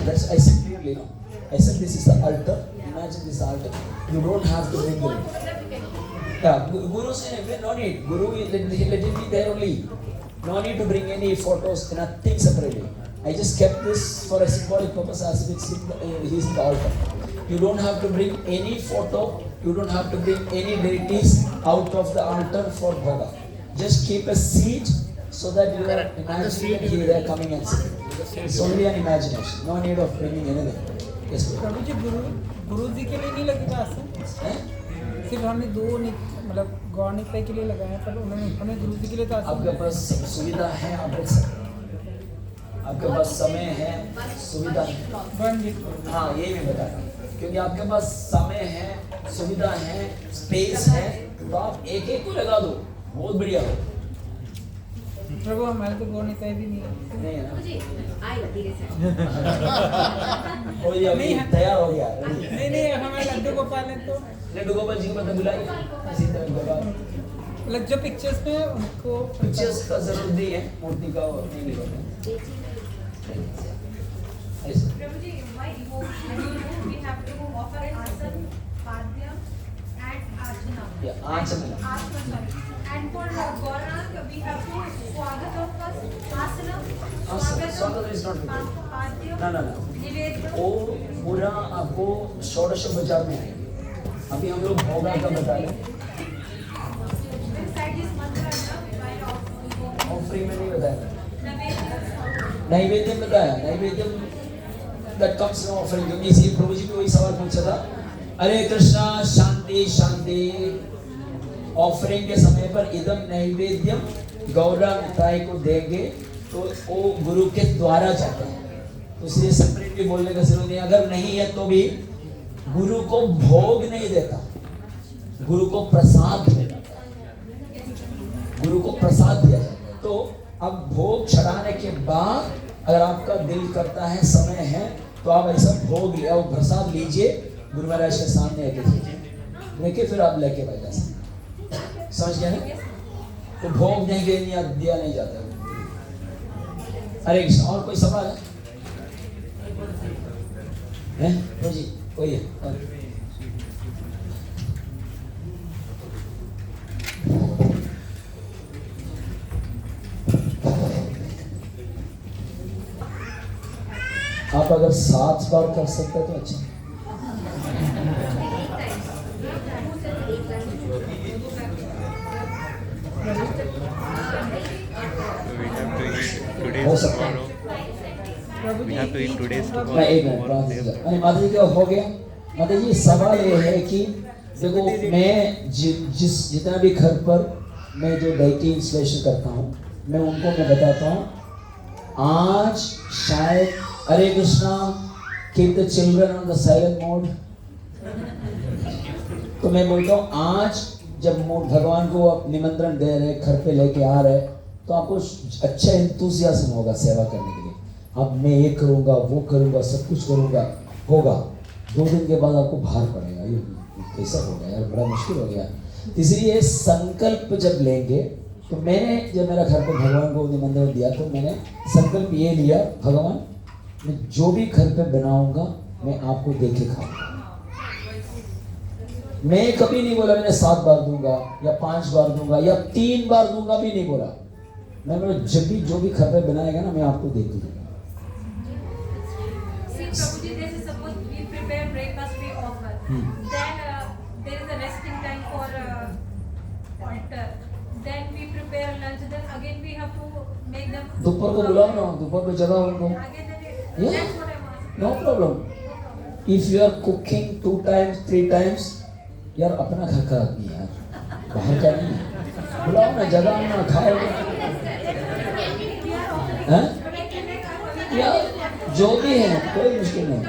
That's I said clearly. No? I said this is the altar. Imagine this altar. You don't have to bring the. Yeah, Guru said no need. Guru let it be there only. No need to bring any photos. Nothing separately. I just kept this for a symbolic purpose as if it's he is in the altar. You don't have to bring any photo. You don't have to bring any deities out of the altar for bhoga. Just keep a seat so that you are imagining they are coming and sitting. It's only an imagination. No need of bringing anything. Yes, bro. प्रभु जी गुरु जी के लिए नहीं लगेगा आसन? हैं? सिर्फ हमने दो मतलब गौर निकाय के लिए लगाया, पर उन्होंने हमें गुरु जी के लिए तो आसन आपके पास सुविधा है, आप रख सकते हैं। आपके पास समय है, सुविधा है। बन जी। हाँ, यही मैं बता रहा हूँ, क्योंकि आपके पास समय है, सुविधा है, स्पेस है, तो आप एक एक को लगा दो, बहुत बढ़िया हो। प्रभु हमारे तो गौर निकाय भी नहीं है। नहीं है ना? मुझे आएगा धीरे से। कोई अभी नहीं है। तैयार हो गया। नहीं हमारे लड्डू गोपाल हैं तो लड्डू गोपाल जी को मतलब बुलाई, इसी तरह गोपाल। मतलब जो पिक्चर्स में उनको पिक्चर्स का जरूरत नहीं है, मूर्ति का नहीं लिखा। ऐसे प्रभु जी, why we have to offer asan, padya and ajna. या आचमन। Asana, sorry. And for Gaurang, we have to swagatam first, asana, स्वागत is not good. padya, ना। nivedana. वो पूरा आपको षोडशोपचार में आएंगे। अभी हम लोग भोगा का बता रहे हैं, Inside this mantra, while offering offering में नहीं बताया। Navedana. नैवेद्य बताया, naivedyam that comes from offering। क्योंकि इसी प्रभु जी को वही सवाल पूछा था, हरे कृष्णा शांति शांति। ऑफरिंग के समय पर इदम नैवेद्यम गौरंगताई को देंगे तो वो गुरु के द्वारा जाता है, तो इसलिए सेपरेट भी बोलने का जरूरत नहीं। अगर नहीं है तो भी गुरु को भोग नहीं देता, गुरु को प्रसाद देता, गुरु को प्रसाद दिया जाता है। तो अब भोग चढ़ाने के बाद अगर आपका दिल करता है, समय है, तो आप ऐसा भोग लिया, प्रसाद लीजिए, गुरु महाराज के सामने लेके फिर आप लेके बैठ जा सकते। समझ गए ना? तो भोग नहीं दिया नहीं जाता। हरे कृष्ण। और कोई सवाल है? तो जी कोई है? आप अगर 7 बार कर सकते तो अच्छा। We have to eat today's हो सकता है। tomorrow. We have to eat today's tomorrow. मैं एक मिनट माता जी क्या हो गया? माता जी सवाल ये है कि देखो, मैं जितना भी घर पर मैं जो डाइटी इंस्टॉलेशन करता हूँ, मैं बताता हूँ, आज शायद Hare Krishna keep the children on the silent mode. तो मैं बोलता हूँ आज जब भगवान को आप निमंत्रण दे रहे, घर पे लेके आ रहे, तो आपको अच्छा एंथुसियाज्म होगा सेवा करने के लिए। अब मैं ये करूँगा, वो करूँगा, सब कुछ करूँगा, होगा। 2 दिन के बाद आपको भार पड़ेगा, ये कैसा हो गया यार, बड़ा मुश्किल हो गया। इसलिए संकल्प जब लेंगे, तो मैंने जब मेरा घर पर भगवान को निमंत्रण दिया तो मैंने संकल्प ये लिया, भगवान मैं जो भी घर पे बनाऊंगा मैं आपको देके खाऊंगा। मैं कभी नहीं बोला मैंने 7 बार दूंगा या 5 बार दूंगा या 3 बार दूंगा भी नहीं बोला। मैं जब भी जो भी घर पे बनाएगा ना, मैं आपको दे दूंगा। See, Prabhuji, this is suppose we prepare breakfast, we offer. Then there is a resting time for altar. Then we prepare lunch. Then again we have to make them. दोपहर को बुलाओ ना, दोपहर को जगह उनको। Again, Yeah. that's what I'm asking. No problem. If you are cooking 2 times, 3 times, यार अपना घर का आदमी यार, बाहर का नहीं है। बुलाओ ना, जगह ना, खाओ हैं? या जो भी है, कोई मुश्किल नहीं।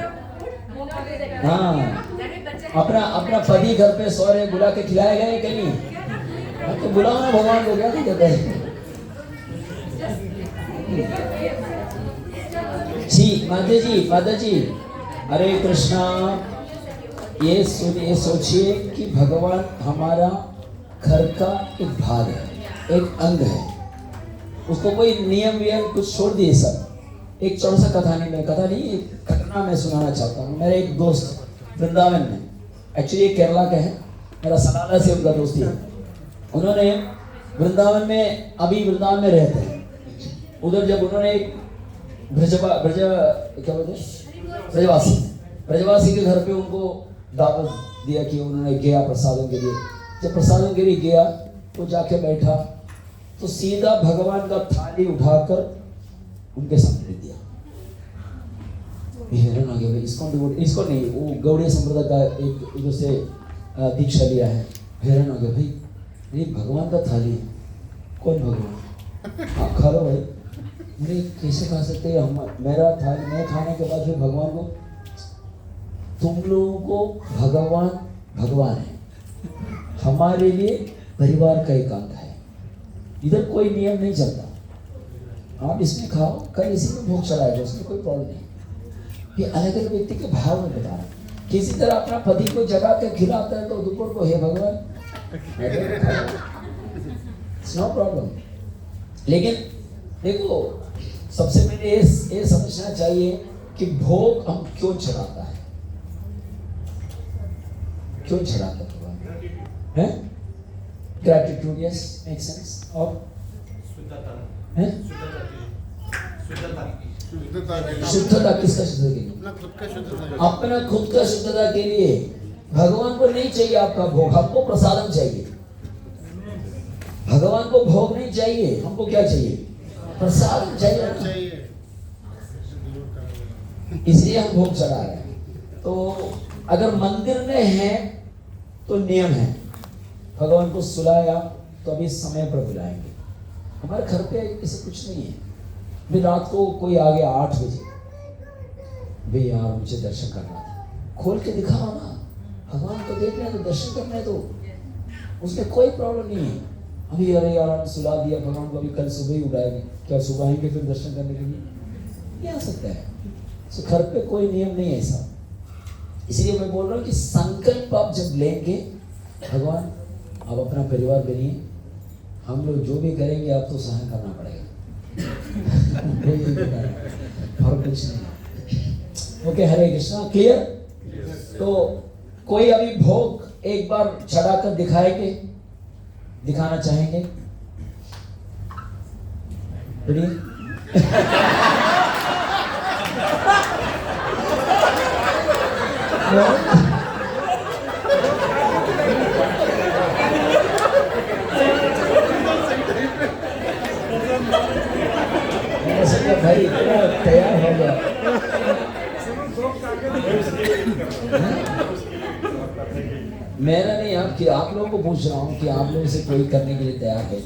हाँ, अपना पति घर पे सो रहे, बुला के खिलाएगा या कहीं? हाँ, तो बुलाओ ना भगवान को, क्या दिक्कत है? जी माता जी हरे कृष्णा। ये सोचिए कि भगवान हमारा घर का एक भाग है, एक अंग है। उसको कोई नियम वियम कुछ छोड़ दिए सब। एक छोटा सा कथा नहीं, एक घटना मैं सुनाना चाहता हूँ। मेरा एक दोस्त वृंदावन में, एक्चुअली केरला का है, मेरा सलाला से उनका दोस्ती है। उन्होंने वृंदावन में, अभी वृंदावन में रहते हैं, उधर जब उन्होंने एक ब्रजवासी ब्रजवासी के घर पे उनको दावत दिया कि उन्होंने गया प्रसादों के लिए। जब प्रसादों के लिए गया तो जाके बैठा तो सीधा भगवान का थाली उठाकर उनके सामने दिया। ये हैरान हो गया भाई, इसको नहीं, वो गौड़ीय संप्रदाय का एक इधर से दीक्षा लिया है। हैरान हो गया भाई, ये भगवान का थाली है, कौन भगवान, आप खा लो भाई। मेरे कैसे खा सकते हैं हम, मेरा थाली मैं खाने के बाद फिर भगवान को, तुम लोगों को भगवान भगवान है, हमारे लिए परिवार का एक अंग है, इधर कोई नियम नहीं चलता। आप इसमें खाओ, कल इसी में भोग चढ़ाएगा, उसमें कोई प्रॉब्लम नहीं। ये अलग अलग व्यक्ति के भाव में बता रहा है। किसी तरह अपना पति को जगा के खिलाता है तो दोपहर को हे भगवान, नो प्रॉब्लम। लेकिन देखो, सबसे पहले ये समझना चाहिए कि भोग हम क्यों चढ़ाता है, क्यों चढ़ाता है भगवान है? Gratitude, yes, make sense. और है शुद्धता, किसका शुद्धता के लिए? अपना खुद का शुद्धता के लिए। भगवान को नहीं चाहिए आपका भोग, हमको प्रसादम चाहिए। भगवान को भोग नहीं चाहिए, हमको क्या चाहिए? प्रसादम चाहिए। इसलिए हम भोग चढ़ा रहे हैं। तो अगर मंदिर में है तो नियम है, भगवान को सुलाया तो अभी समय पर बुलाएंगे। हमारे घर पे ऐसे कुछ नहीं है। भी रात को कोई आ गया 8 बजे, भाई यार मुझे दर्शन करना था, खोल के दिखाओ ना, भगवान को देखना है तो दर्शन करना है, तो उसमें कोई प्रॉब्लम नहीं है। अभी अरे यार हमने सुला दिया भगवान को, अभी कल सुबह ही उठाएंगे, क्या सुबह आएंगे फिर दर्शन करने के लिए? नहीं आ सकता है। तो घर पे कोई नियम नहीं है ऐसा। इसलिए मैं बोल रहा हूँ कि संकल्प आप जब लेंगे, भगवान आप अपना परिवार बनिए, हम लोग जो भी करेंगे आप तो सहन करना पड़ेगा और कुछ नहीं। ओके, हरे कृष्णा, क्लियर? तो कोई अभी भोग एक बार चढ़ाकर दिखाएंगे, दिखाना चाहेंगे? भाई इतना तैयार हो गया। मेरा नहीं, आप लोगों को पूछ रहा हूँ कि आप लोगों से कोई करने के लिए तैयार है?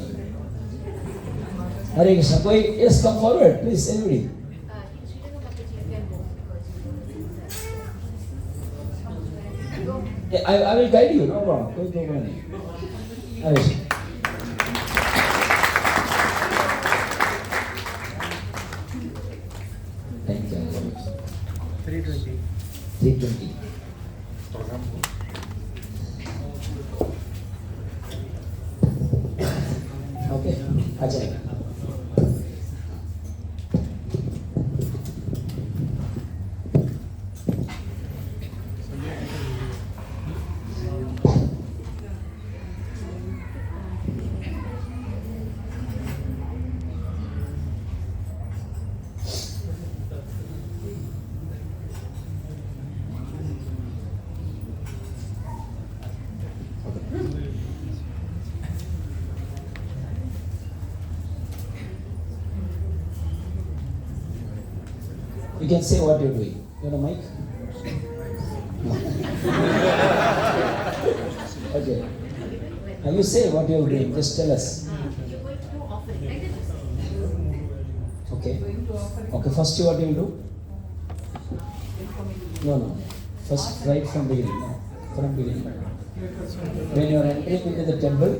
हरे कृष्णा, कोई? Yes, come forward please, everybody. I will guide you, no problem, कोई प्रॉब्लम नहीं। हरे कृष्णा। Thank you. 320. Okay, आ जाएगा। You can say what you're doing. You know, Mike? Okay. Now you say what you're doing. Just tell us. You're going to offering, like that. Okay. Okay. First, what you will do? No. First, right from beginning. No. From beginning. When you are entering into the temple,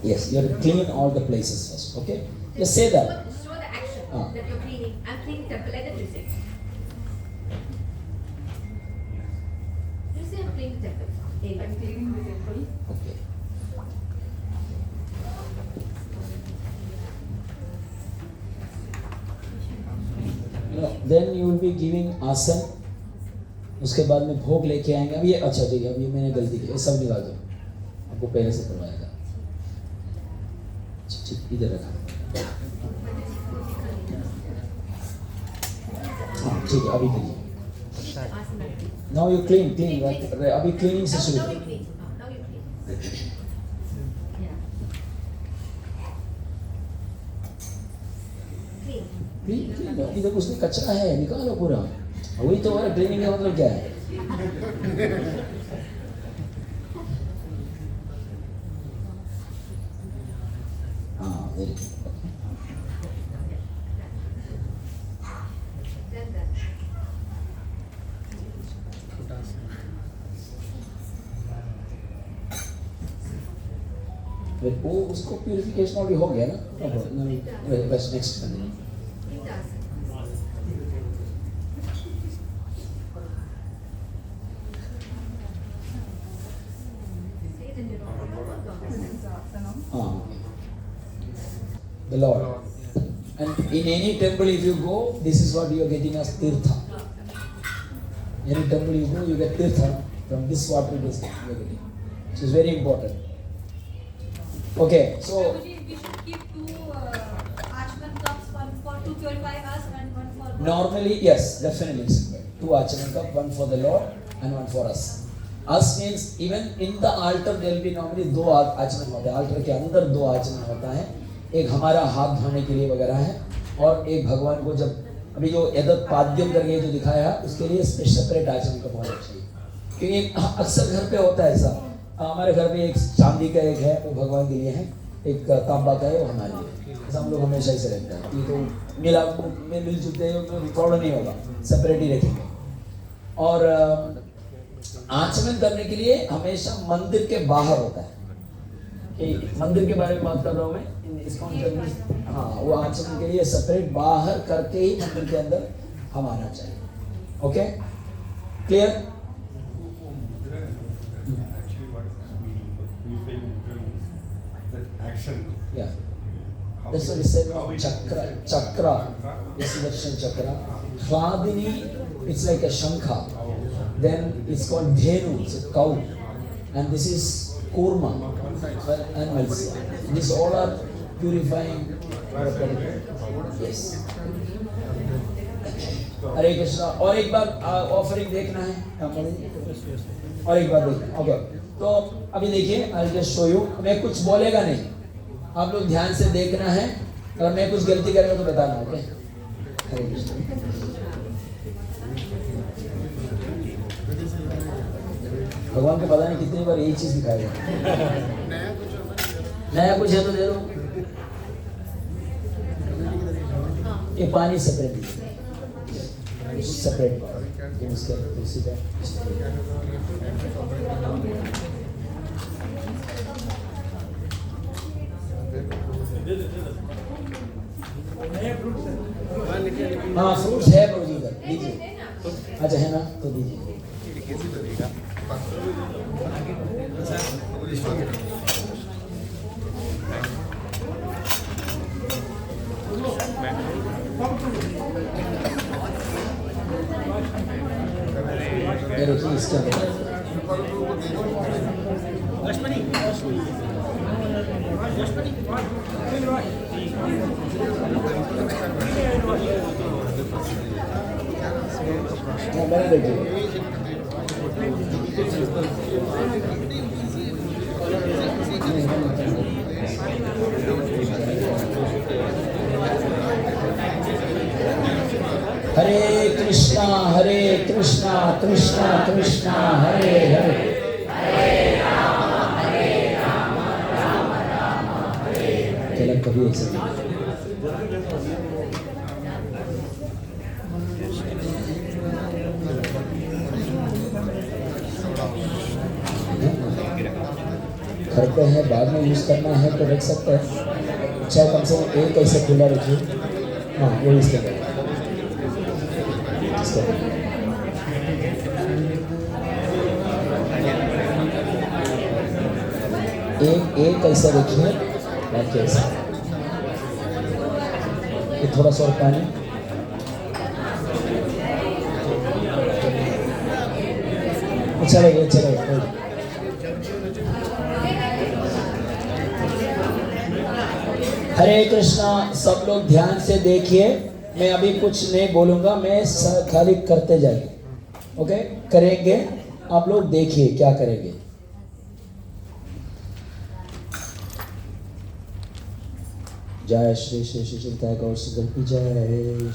yes, you have to clean all the places first. Okay. Just say that. Show the action that you're cleaning. I'm cleaning temple, like that you say. You say I'm cleaning temple. I'm cleaning the temple. Okay. Then you will be giving आसन। उसके बाद में भोग लेके आएंगे। अब ये अच्छा ठीक है, अब ये मैंने गलती की, ये सब निकाल दो, आपको पहले से करवाएगा। ठीक, इधर रखा। हाँ ठीक है, अभी कीजिए। आसना नाउ यू क्लीन अभी क्लीनिंग से शुरू now करें। you clean. Now you clean. Yeah. Clean. Clean इधर उसमें कचरा है, निकालो पूरा। वही तो है क्लीनिंग का मतलब क्या है? हाँ वेरी गुड। Then that. फिर वो उसको प्यूरिफिकेशन ऑलरेडी हो गया ना, बस नेक्स्ट करने। Clean the asana. Say the Nirvana. हाँ, the Lord. And in any temple if you go, this is what you are getting as tirtha. Any temple you go, you get tirtha from this water. You are getting, which is very important. Okay, so Prabhuji, we should keep two Achman cups, one for to purify us and one for God. normally yes, definitely it's required. 2 Achaman cup, one for the Lord and one for us. Us means even in the altar there will be normally 2 आचमन होते हैं। altar के अंदर 2 आचमन होता है, एक हमारा हाथ धोने के लिए वगैरह है, और एक भगवान को जब अभी जो यदत पाद्यम करके जो दिखाया उसके लिए सेपरेट आचमन का होना चाहिए, क्योंकि अक्सर घर पे होता है ऐसा। हमारे घर पे एक चांदी का एक है वो भगवान के लिए है, एक तांबा का है वो हमारे लिए, ऐसा हम लोग हमेशा ऐसे रहता है। ये तो मिलजुल के प्रॉब्लम नहीं होगा, सेपरेट ही रखेंगे। और आचमन करने के लिए हमेशा मंदिर के बाहर होता है, कि मंदिर के बारे में बात कर रहा हूँ मैं इस कॉन्टेक्स्ट में। हाँ, वो आचमन के लिए सेपरेट बाहर करके ही मंदिर के अंदर हम आना चाहिए। Okay, clear? Actually, what is meaningful? We feel that action. Yeah. That's what it said. Chakra. This is the chakra. Hladini, it's like a shankha. Then it's called dhenu, it's a cow. And this is kurma, animals. These all are purifying. Yes. हरे कृष्णा। और एक बार offering देखना है, और एक बार देखना। Okay, तो अभी देखिए, आई जस्ट शो यू। मैं कुछ बोलेगा नहीं, आप लोग ध्यान से देखना है, अगर मैं कुछ गलती करेगा तो बताना। ओके, हरे कृष्णा। भगवान को पता नहीं कितनी बार यही चीज दिखाएगा। नया कुछ है तो दे दो। ये पानी सेपरेट सेपरेट हाँ, फ्रूट्स है प्रभु जी, दीजिए। अच्छा है ना, तो दीजिए। मेरे की इसके अंदर मैंने देखिए। हरे कृष्णा कृष्णा कृष्णा हरे हरे, चलो कभी एक सेकंड। घर पे है, बाद में यूज करना है तो रख सकते हैं, चाहे कम से कम एक ऐसे खुला रखिए। हाँ, वो इसके अंदर एक ऐसा रखिए, बाकी ऐसा। ये थोड़ा सा और पानी। चलेगा। हरे कृष्णा। सब लोग ध्यान से देखिए, मैं अभी कुछ नहीं बोलूँगा, मैं खाली करते जाइए, ओके? करेंगे, आप लोग देखिए क्या करेंगे। जय श्री श्री श्री चिंता गौर सुंदर की जय।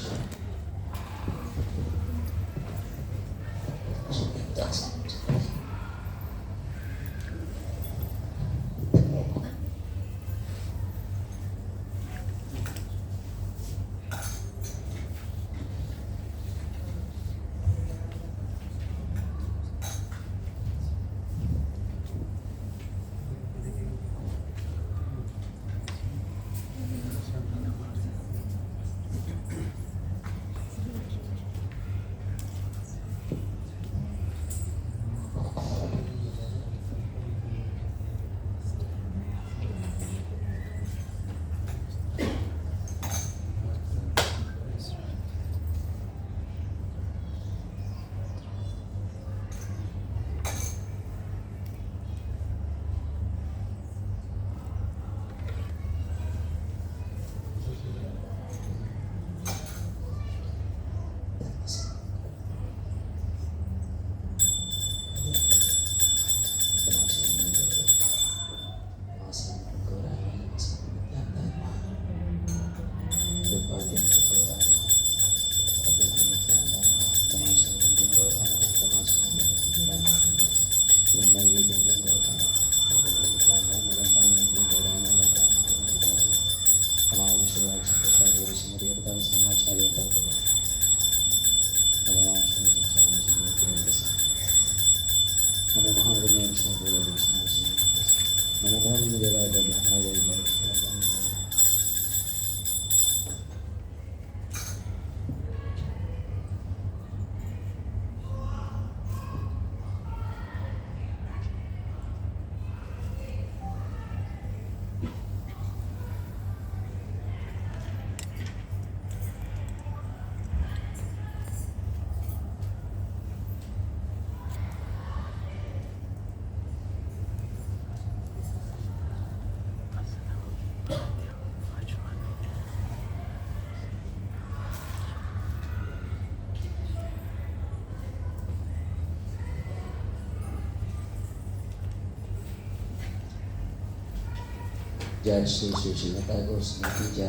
जय श्री श्री श्री लता गोस्वामी की जय।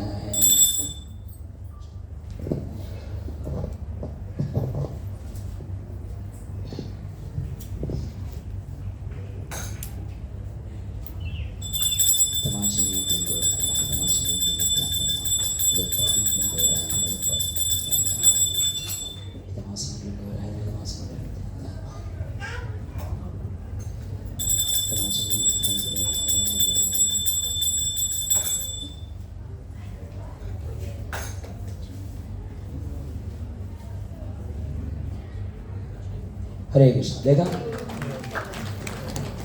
हरे कृष्ण। देखा?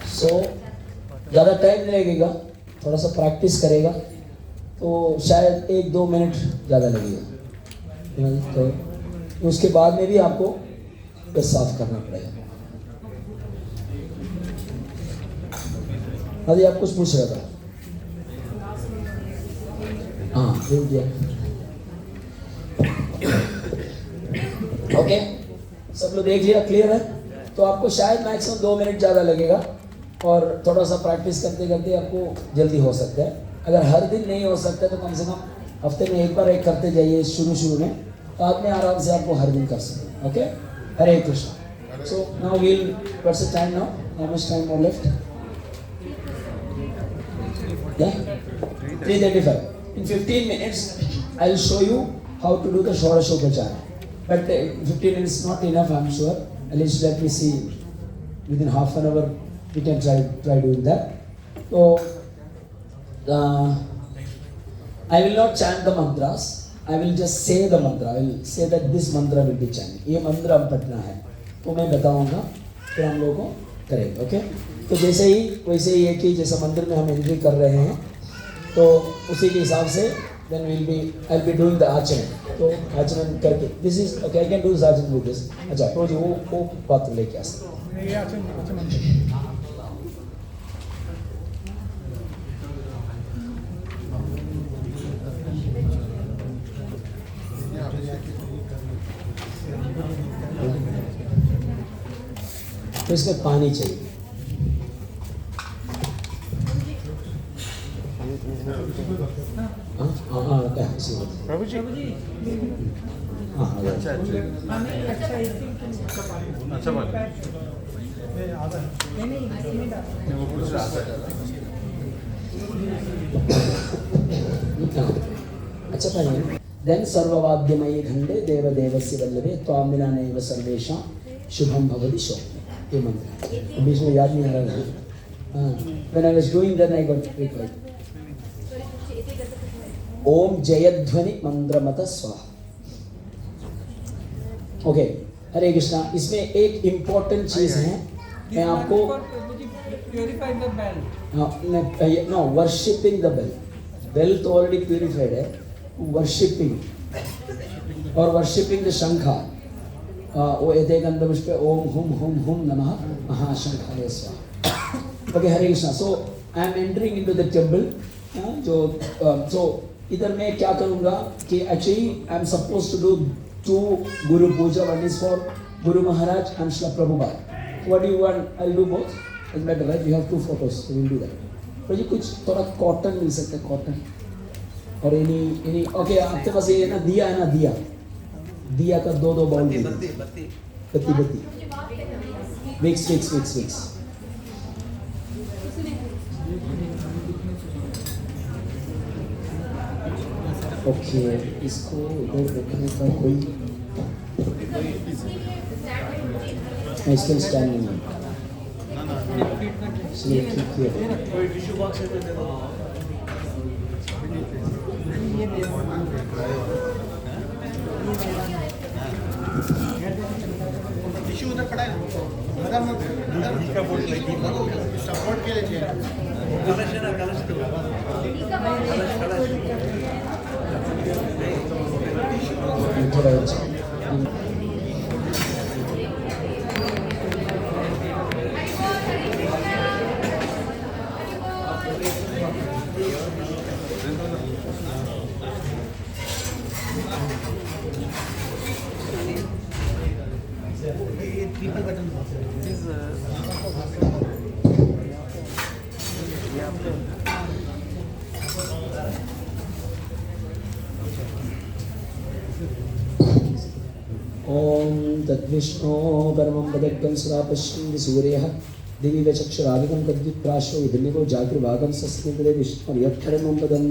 सो ज़्यादा टाइम नहीं लगेगा, थोड़ा सा प्रैक्टिस करेगा तो शायद 1-2 मिनट ज़्यादा लगेगा, तो उसके बाद में भी आपको बस साफ करना पड़ेगा। अभी आप कुछ पूछ रहा था? हाँ, भूल गया। ओके, सब लोग देख लिया, क्लियर है? तो आपको शायद मैक्सिमम 2 मिनट ज़्यादा लगेगा और थोड़ा सा प्रैक्टिस करते करते आपको जल्दी हो सकता है। अगर हर दिन नहीं हो सकता तो कम से कम हफ्ते में एक बार एक करते जाइए शुरू में, तो आपने आराम से आपको हर दिन कर सकते। Okay, Hare Krishna. So now will what's the time now? How much time more left? 3:35. In 15 minutes I will show you how to do the Shorashopachara. But 15 minutes not enough, I'm sure. At least let me see, within half an hour we can try doing that. So I will not chant the mantras, I will just say the mantra. I will say that this mantra will be chanted. ये मंत्र हम पढ़ना है तो मैं बताऊंगा, फिर हम लोगों को करेंगे। ओके, तो जैसे ही वैसे ही है कि जैसा मंदिर में हम एंट्री कर रहे हैं तो उसी के हिसाब से then I'll be doing the आचरण। तो आचरण करके this is okay, I can do this आचरण with this। अच्छा, तो जी वो पात्र लेके आ सकते हैं। ये आचरण तो इसमें पानी चाहिए। हाँ हाँ हाँ क्या है इसी वक्त। प्रभु जी हाँ हाँ अच्छा अच्छा हमें अच्छा इसी अच्छा बात है। नहीं इसमें डालना वो कुछ आता है अच्छा भाई देन सर्ववाद्यमयी खंडे देवदेवस्य वल्लभे त्वां विना नैव सर्वेषां शुभम भवति शोभने। ये मंत्र है। अभी इसमें याद नहीं आ रहा है। हाँ when I was doing that I got required। ओम जयध्वनि मंत्रमत स्वाहा। ओके हरे कृष्णा। इसमें एक इम्पोर्टेंट चीज है मैं आपको purify the bell. No worshipping the bell. Bell तो ऑलरेडी प्यूरिफाइड है। वर्शिपिंग और वर्शिपिंग द शंखा वो एते गंधपुष्पे ओम हुम हुम हुम नमः महाशंखाय स्वाहा। Okay Hare Krishna. So I am entering into the temple. जो सो इधर मैं क्या करूँगा कि actually I am suppose to do 2 गुरु पूजा। वन इज फॉर गुरु महाराज and Srila Prabhupada. What do you want? I will do both. It's better right? You have 2 photos so we will do that. पर ये कुछ थोड़ा कॉटन मिल सकता है कॉटन और इनी ओके आपके पास ये ना दिया है ना दिया का 2 बाउल बत्ती विक्स ओके इसको इधर रखने का कोई इसके स्टैंड नहीं है। इसलिए ठीक है। टिश्यू उधर पड़ा है सपोर्ट के लिए थोड़ा अच्छा ओम तद्विष्णो परमं पदक्कं सदा पश्यन्ति सूर्यः दिवि च चक्षुरादिकं तद्विप्राशो विधिलिको जागृभागं सस्कृते विष्णु यत्परमं पदम्।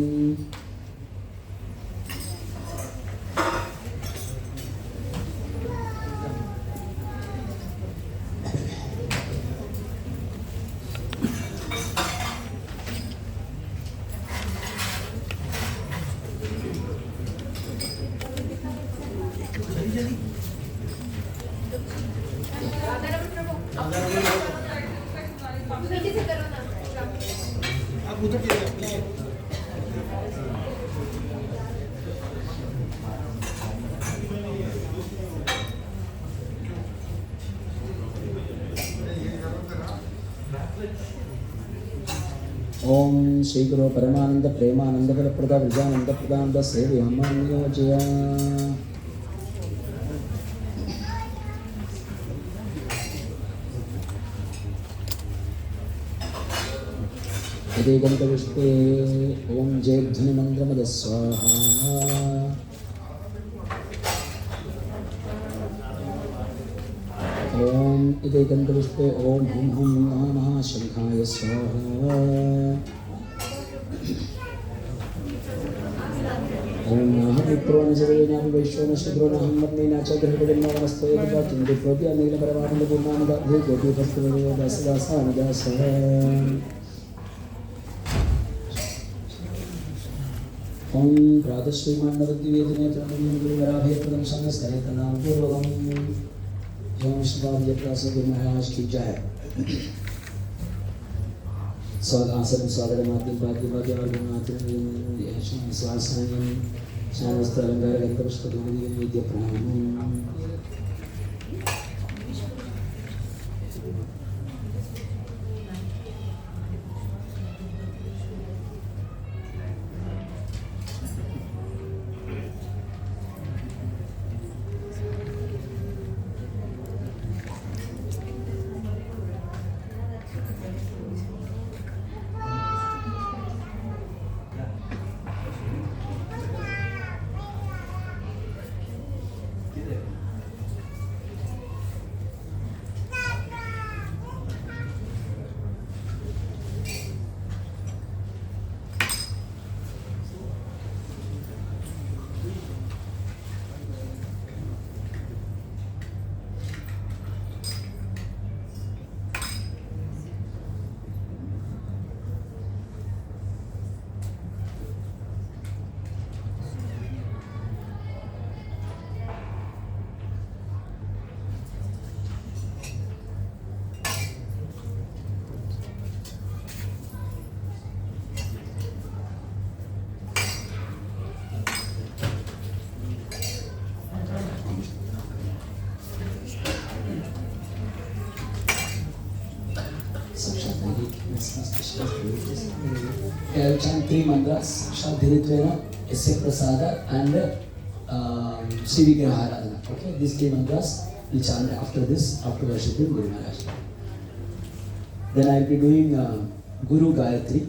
नीचे से करो ना। आप उधर के ओम श्री गुरु परमानंद प्रेमानंद फलप्रदा विजानंद प्रदानंद सेव्यामोजया। यदेकंतविष्टे ओम जयध्वनि मंत्रमद स्वाहा। ओम इदेकंतविष्टे ओम हुम हुम नमः शंखाय स्वाहा। ओम नाहं विप्रो न जवेनापि वैश्यो न शूद्रो न हं मन्ये न च गृहपतिर्नो नमस्ते यदा किञ्चित् नीलपरमानन्दपूर्णानुदाधे ज्योतिपस्तुदेव दासदासानुदासः। ओम प्रातश्रीमाण्डवद्विवेदने त्रणवीरगुरुवराभयप्रदं संस्करेतनां पूर्वकम्। ओम श्रीपाद जयप्रकाश महाराज की जय। स्वादासन स्वागतमाद्यं पाद्यपाद्यवर्गमात्रं स्वासनं शानस्त्रालङ्कारगन्तपुष्पदोदीयं नित्य प्रणामम्। I will chant 3 mantras, Shadhiritvena, Yasya Prasada and Sri Vigraharadhana. Okay, these 3 mantras will chant after this, after worshiping Guru Maharaj. Then I will be doing Guru Gayatri.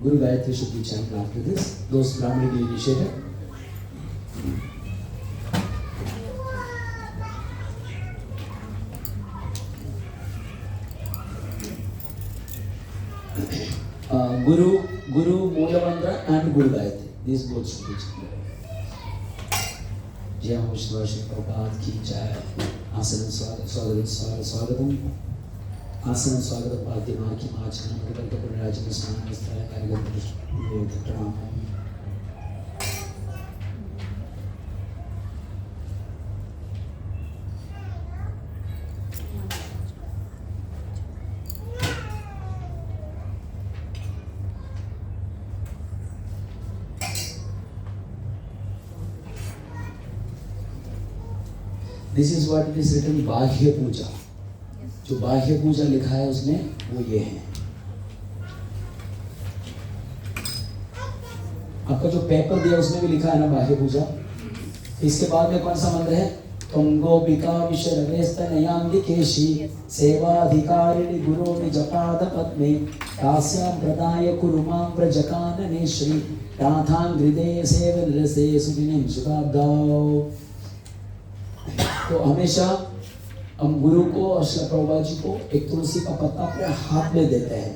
Guru Gayatri should be chanted after this. Those Brahmanically initiated. Guru Mula Mantra and Guru Gayatri. These both should be chanted. Jai Ho Shri Shri Prabhupada ki jai. Asanam Swagatam. Asanam Swagatam Bhati Maa ki Maa Chana Madhukanta Purnirajana Smana Nistaya Karigantara Pranam. This is what it is written, बाह्य पूजा. जो बाह्य पूजा लिखा है उसमें वो ये है. आपका जो पेपर दिया उसमें भी लिखा है ना बाह्य पूजा. इसके बाद में कौन सा मंत्र है? तुम गोपिका विशरवेस्तनयाम्बिकेशी सेवाधिकारिणि गुरो निजपाद पद्मे तास्यां प्रदाय कुरुमां व्रजकानने श्री राधां हृदय सेवनरसे सुदिनं सुखाब्दाओ. तो हमेशा हम गुरु को और श्री प्रभुपाद जी को एक तुलसी का पत्ता अपने हाथ में देते हैं.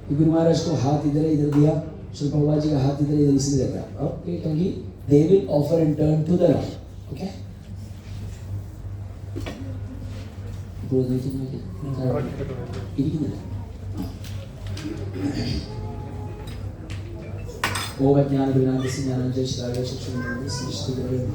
गुरु महाराज को हाथ इधर दिया, श्री प्रभुपाद जी का हाथ इधर इसलिए देता है. ओके, क्योंकि they will offer in turn to the Lord. Okay? ओम ज्ञान विज्ञान ज्ञान जय श्री राम